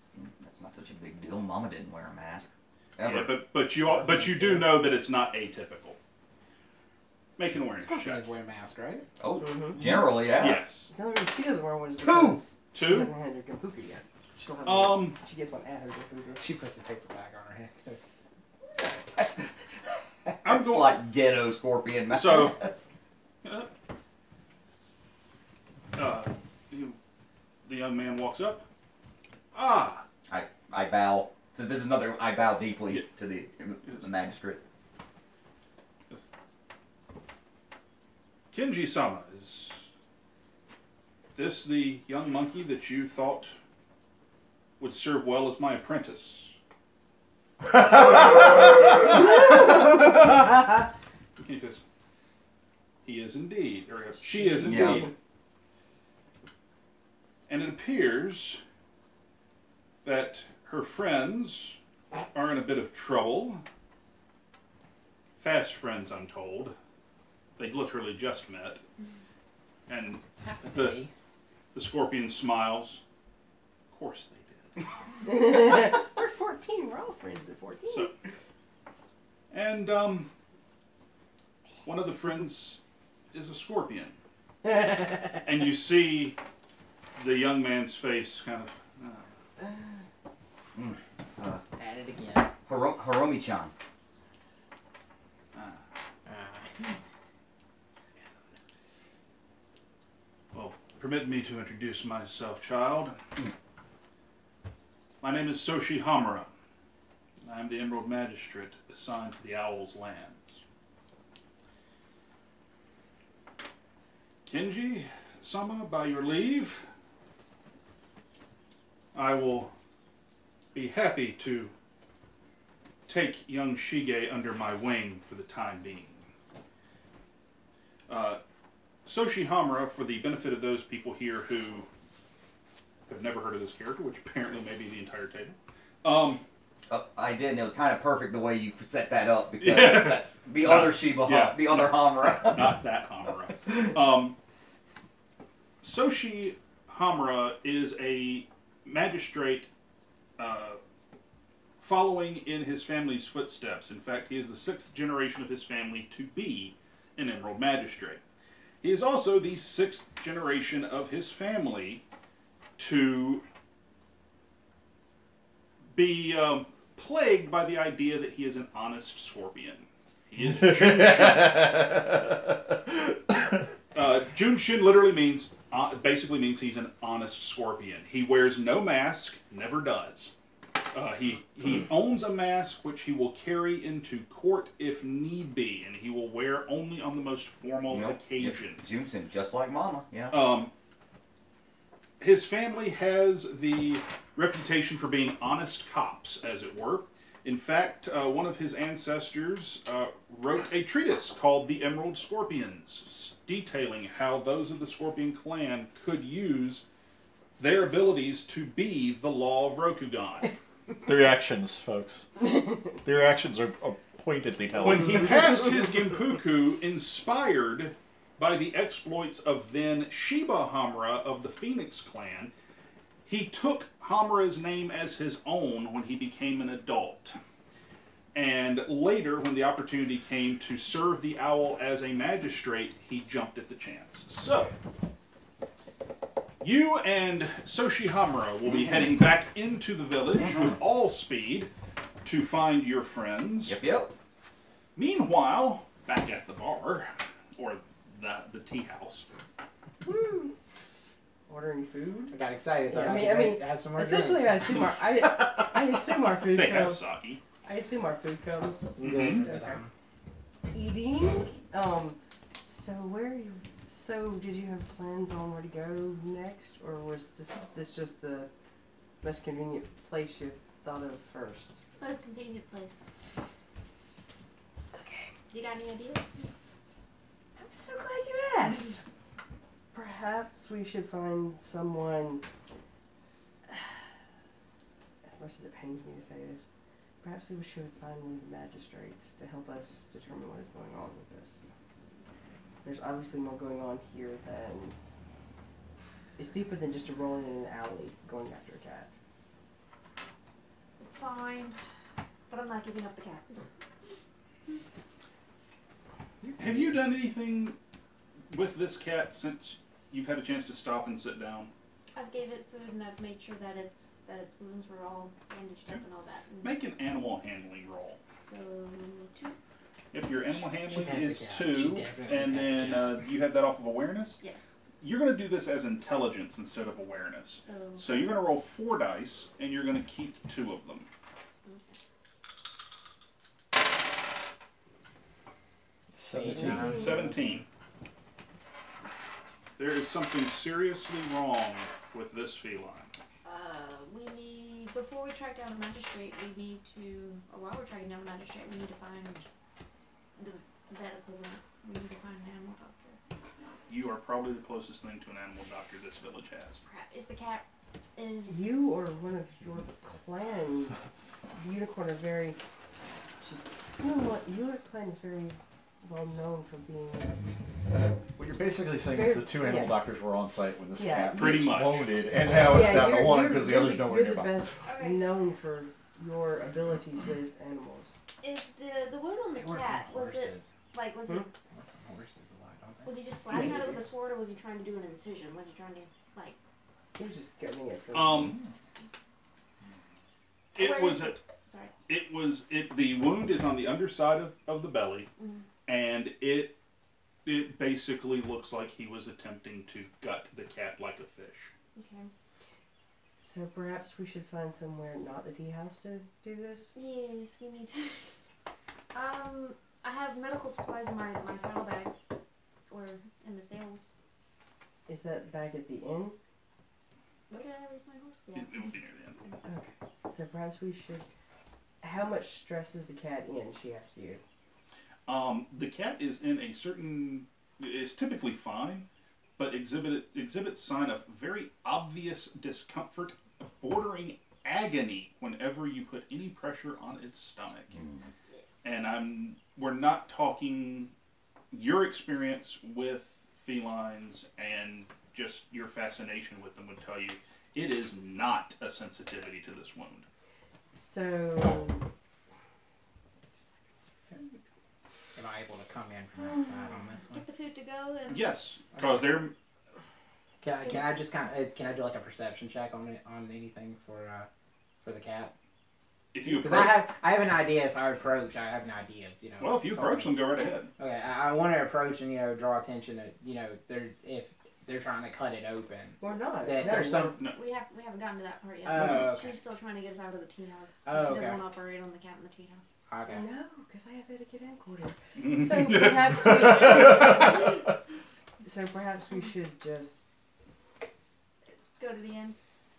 not such a big deal. Mama didn't wear a mask. Ever. Yeah, but you do know that it's not atypical. Make an awareness You check. guys wear a mask, right? Oh, Mm-hmm. generally, yeah. Yes. The only reason she doesn't wear one is Two. because she Two? hasn't had her Gampuka yet. She'll have she gets one at her Gampuka. She puts the takes it back on her head. That's I'm going- like ghetto scorpion mask. So- The young man walks up. Ah! I bow. So this is another. I bow deeply to the magistrate. Kenji-sama, is this the young monkey that you thought would serve well as my apprentice? He is indeed. Or she is indeed. Yeah. And it appears that her friends are in a bit of trouble. Fast friends, I'm told. They literally just met. And the scorpion smiles. Of course they did. We're 14. We're all friends at 14. So, and one of the friends is a scorpion. And you see the young man's face kind of... At it again. Hiromi-chan. Well, permit me to introduce myself, child. My name is Soshi Hamura. I am the Emerald Magistrate assigned to the Owl's lands. Kenji-sama, by your leave, I will be happy to take young Shige under my wing for the time being. Soshi Hamura, for the benefit of those people here who have never heard of this character, which apparently may be the entire table. I did, and it was kind of perfect the way you set that up because Yeah. that's the other Shiba, the other Hamura. Not that Hamura. Soshi Hamura is a magistrate following in his family's footsteps. In fact, he is the 6th generation of his family to be an Emerald Magistrate. He is also the 6th generation of his family to be plagued by the idea that he is an honest scorpion. He is Junshin. Junshin literally means, basically means he's an honest scorpion. He wears no mask, never does. He owns a mask which he will carry into court if need be, and he will wear only on the most formal occasions. Yep. Junshin, just like Mama, yeah. His family has the reputation for being honest cops, as it were. In fact, one of his ancestors wrote a treatise called The Emerald Scorpions, detailing how those of the Scorpion clan could use their abilities to be the law of Rokugan. Their actions, folks. Their actions are pointedly telling. When he passed his Genpuku, inspired by the exploits of then Shiba Hamura of the Phoenix clan, he took Hamura's name as his own when he became an adult. And later, when the opportunity came to serve the owl as a magistrate, he jumped at the chance. So, you and Soshi Hamura will be heading back into the village with all speed to find your friends. Yep. Meanwhile, back at the bar, or the tea house. Woo. Order any food? I got excited. Yeah, Thought I mean, had some more essentially, drinks. I assume our food They have comes. sake. I assume our food comes. Good, Okay. but, Eating. So where are you? So did you have plans on where to go next, or was this just the most convenient place you thought of first? Most convenient place. Okay. You got any ideas? I'm so glad you asked. Perhaps we should find someone. As much as it pains me to say this, perhaps we should find one of the magistrates to help us determine what is going on with this. There's obviously more going on here than. It's deeper than just a rolling in an alley going after a cat. Fine. But I'm not giving up the cat. Have you done anything with this cat since you've had a chance to stop and sit down? I've gave it food and I've made sure that its wounds were all bandaged up and all that. And Make an animal handling roll. so 2. If your animal handling pet the is cat. 2, She definitely and pet the then you have that off of awareness. Yes. you're going to do this as intelligence instead of awareness. So you're going to roll 4 dice, and you're going to keep 2 of them. Okay. 17. There is something seriously wrong with this feline. We need, before we track down a magistrate, we need to, or while we're tracking down a magistrate, we need to find the vet equivalent. We need to find an animal doctor. You are probably the closest thing to an animal doctor this village has. Crap, is the cat, is... You or one of your clan, the unicorn, are very... You know what? Your clan is very well known for being... What you're basically saying is the 2 animal doctors were on site when this cat pretty was much wounded, and now it's down to 1 because the others nowhere You're the nearby. best known for your abilities with animals. Is the wound on the cat, was it, like, was it... Was he just slashing at it with a sword, or was he trying to do an incision? Was he trying to, like... He was just getting it from... The wound is on the underside of the belly, and it basically looks like he was attempting to gut the cat like a fish. Okay. So perhaps we should find somewhere not the tea house to do this? Yes, we need to... I have medical supplies in my saddlebags, or in the sails. Is that back at the inn? Where did I leave my horse? Yeah. It would be near the end. Okay. So perhaps we should... How much stress is the cat in, she asked you? The cat is in a certain... is typically fine, but exhibits sign of very obvious discomfort, bordering agony whenever you put any pressure on its stomach. Yes. And we're not talking your experience with felines and just your fascination with them would tell you it is not a sensitivity to this wound. So... Am I able to come in from outside on this one? Get the food to go and... Yes, because they're... Can I just can I do like a perception check on anything for the cat? If you Because approach... I have an idea. If I approach, I have an idea. You know. Well, if you approach them, go right ahead. Okay, I want to approach and draw attention to if they're trying to cut it open. Or not. That No, there's some. No. We haven't gotten to that part yet. Oh, okay. She's still trying to get us out of the tea house. Oh, She okay. doesn't want to operate on the cat in the tea house. Okay. No, because I have etiquette and quarter. So perhaps we should just... Go to the inn.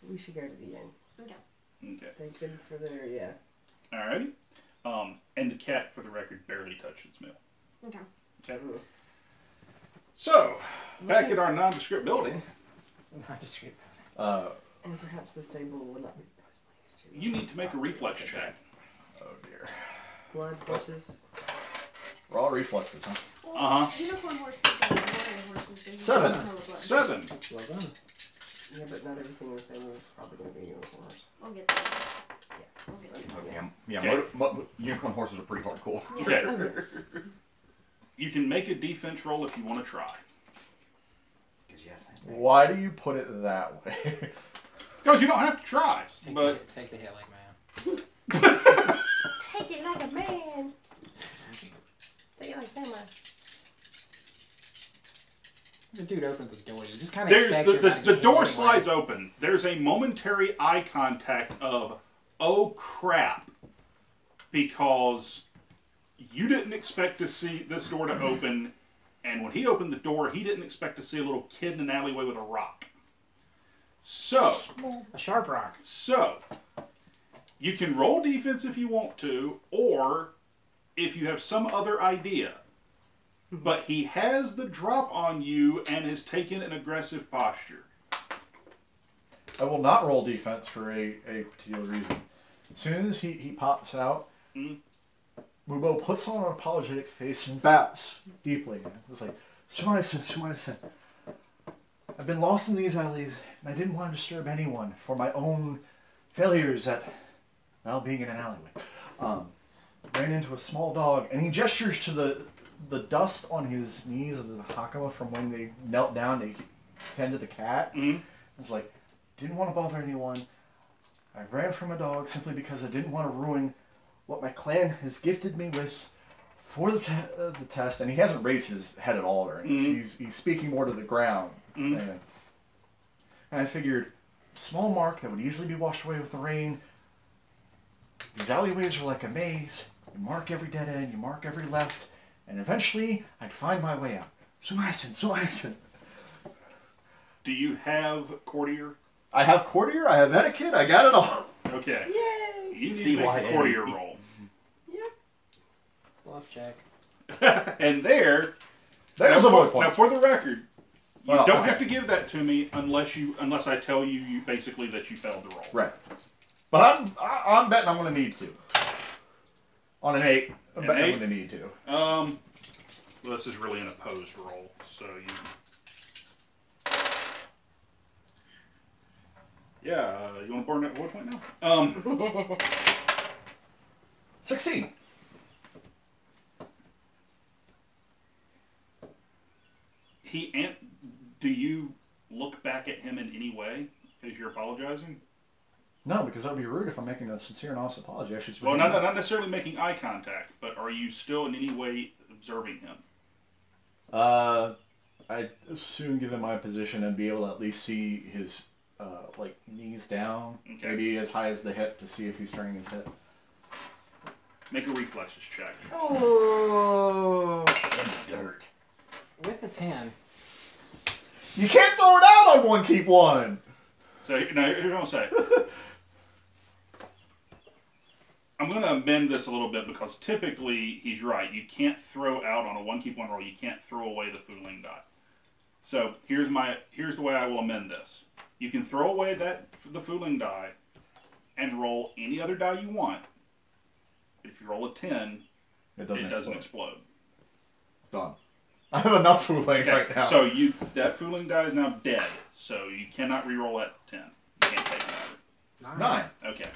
We should go to the inn. Okay. Okay. Thank them for their, yeah. Alrighty. And the cat, for the record, barely touched its meal. Okay. Okay. So, back at our nondescript building, Nondescript. And perhaps this table will not be the best place to... you need to make a reflex check. Oh dear. Blood horses. Raw reflexes, huh? Well, unicorn horses and warrior horses. They 7. smell the blood. 7. Well done. Yeah, but not everything in the same room is probably going to be unicorns. We'll get there. Yeah. We'll get there. Yeah, unicorn horses are pretty hardcore. Yeah. Okay. You can make a defense roll if you want to try. Yes. Why do you put it that way? Because you don't have to try. Take the hit like man. Take it like a man. Take it like Samurai. The dude opens the door. You just kind of expect The door slides open. There's a momentary eye contact of, oh crap, because you didn't expect to see this door to open, and when he opened the door, he didn't expect to see a little kid in an alleyway with a rock. So, a sharp rock. So, you can roll defense if you want to, or if you have some other idea. But he has the drop on you and has taken an aggressive posture. I will not roll defense for a particular reason. As soon as he pops out, Mubo puts on an apologetic face and bows deeply. It's like, Shumai-san. I've been lost in these alleys, and I didn't want to disturb anyone for my own failures at, well, being in an alleyway. Ran into a small dog, and he gestures to the dust on his knees of the Hakama from when they knelt down to tend to the cat. It's like, didn't want to bother anyone. I ran from a dog simply because I didn't want to ruin what my clan has gifted me with for the test. And he hasn't raised his head at all or anything. He's speaking more to the ground. And I figured, small mark that would easily be washed away with the rain. These alleyways are like a maze. You mark every dead end, you mark every left, and eventually I'd find my way out. So nice. Do you have courtier? I have courtier, I have etiquette, I got it all. Okay. Yay! You need to make a courtier roll. Bluff check. And there's a void point. Now, for the record, you Well, don't okay. have to give that to me unless I tell you basically that you failed the roll. Right. But I'm betting I'm going to need to. On an 8, I'm betting I'm going to need to. Well, this is really an opposed roll, so you... Yeah, you want to burn that void point now? 16. Do you look back at him in any way as you're apologizing? No, because that would be rude if I'm making a sincere and honest apology. I should. Well, not necessarily making eye contact, but are you still in any way observing him? I'd soon give him my position and be able to at least see his knees down, Okay. maybe as high as the hip to see if he's turning his head. Make a reflexes check. Oh. In the dirt. With a 10. You can't throw it out on one keep one. So now here's what I'll say. I'm going to amend this a little bit because typically he's right. You can't throw out on a one keep one roll. You can't throw away the fooling die. So here's the way I will amend this. You can throw away the fooling die and roll any other die you want. If you roll a 10, it doesn't explode. Done. I have enough fooling Okay, right now. so that fooling die is now dead. So you cannot re-roll that 10. You can't take another. 9. Okay.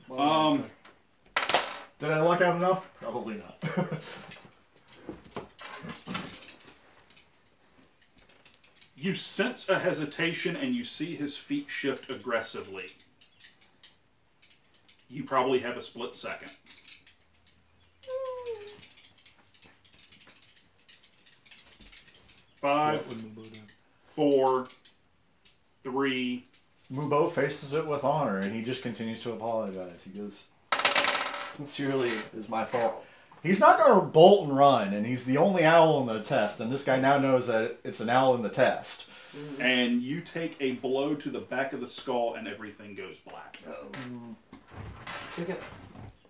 Well, Did I luck out enough? Probably not. You sense a hesitation and you see his feet shift aggressively. You probably have a split second. 5, 4, 3. Mubo faces it with honor, and he just continues to apologize. He goes, sincerely, it is my fault. He's not going to bolt and run, and he's the only owl in the test, and this guy now knows that it's an owl in the test. And you take a blow to the back of the skull and everything goes black. Took it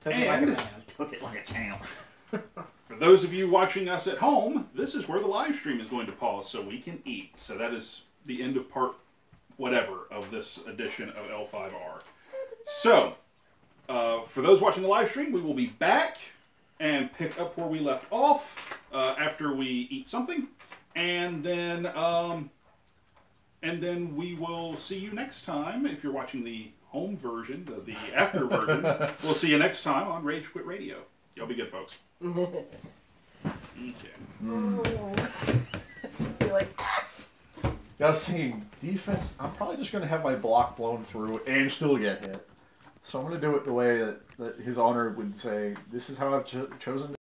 like a man. Took it like a champ. For those of you watching us at home, this is where the live stream is going to pause so we can eat. So that is the end of part whatever of this edition of L5R. So, for those watching the live stream, we will be back and pick up where we left off after we eat something. And then we will see you next time. If you're watching the home version, the after version, we'll see you next time on Rage Quit Radio. Y'all be good, folks. Okay. You're like, I was thinking, defense, I'm probably just going to have my block blown through and still get hit. So I'm going to do it the way that his honor would say, this is how I've chosen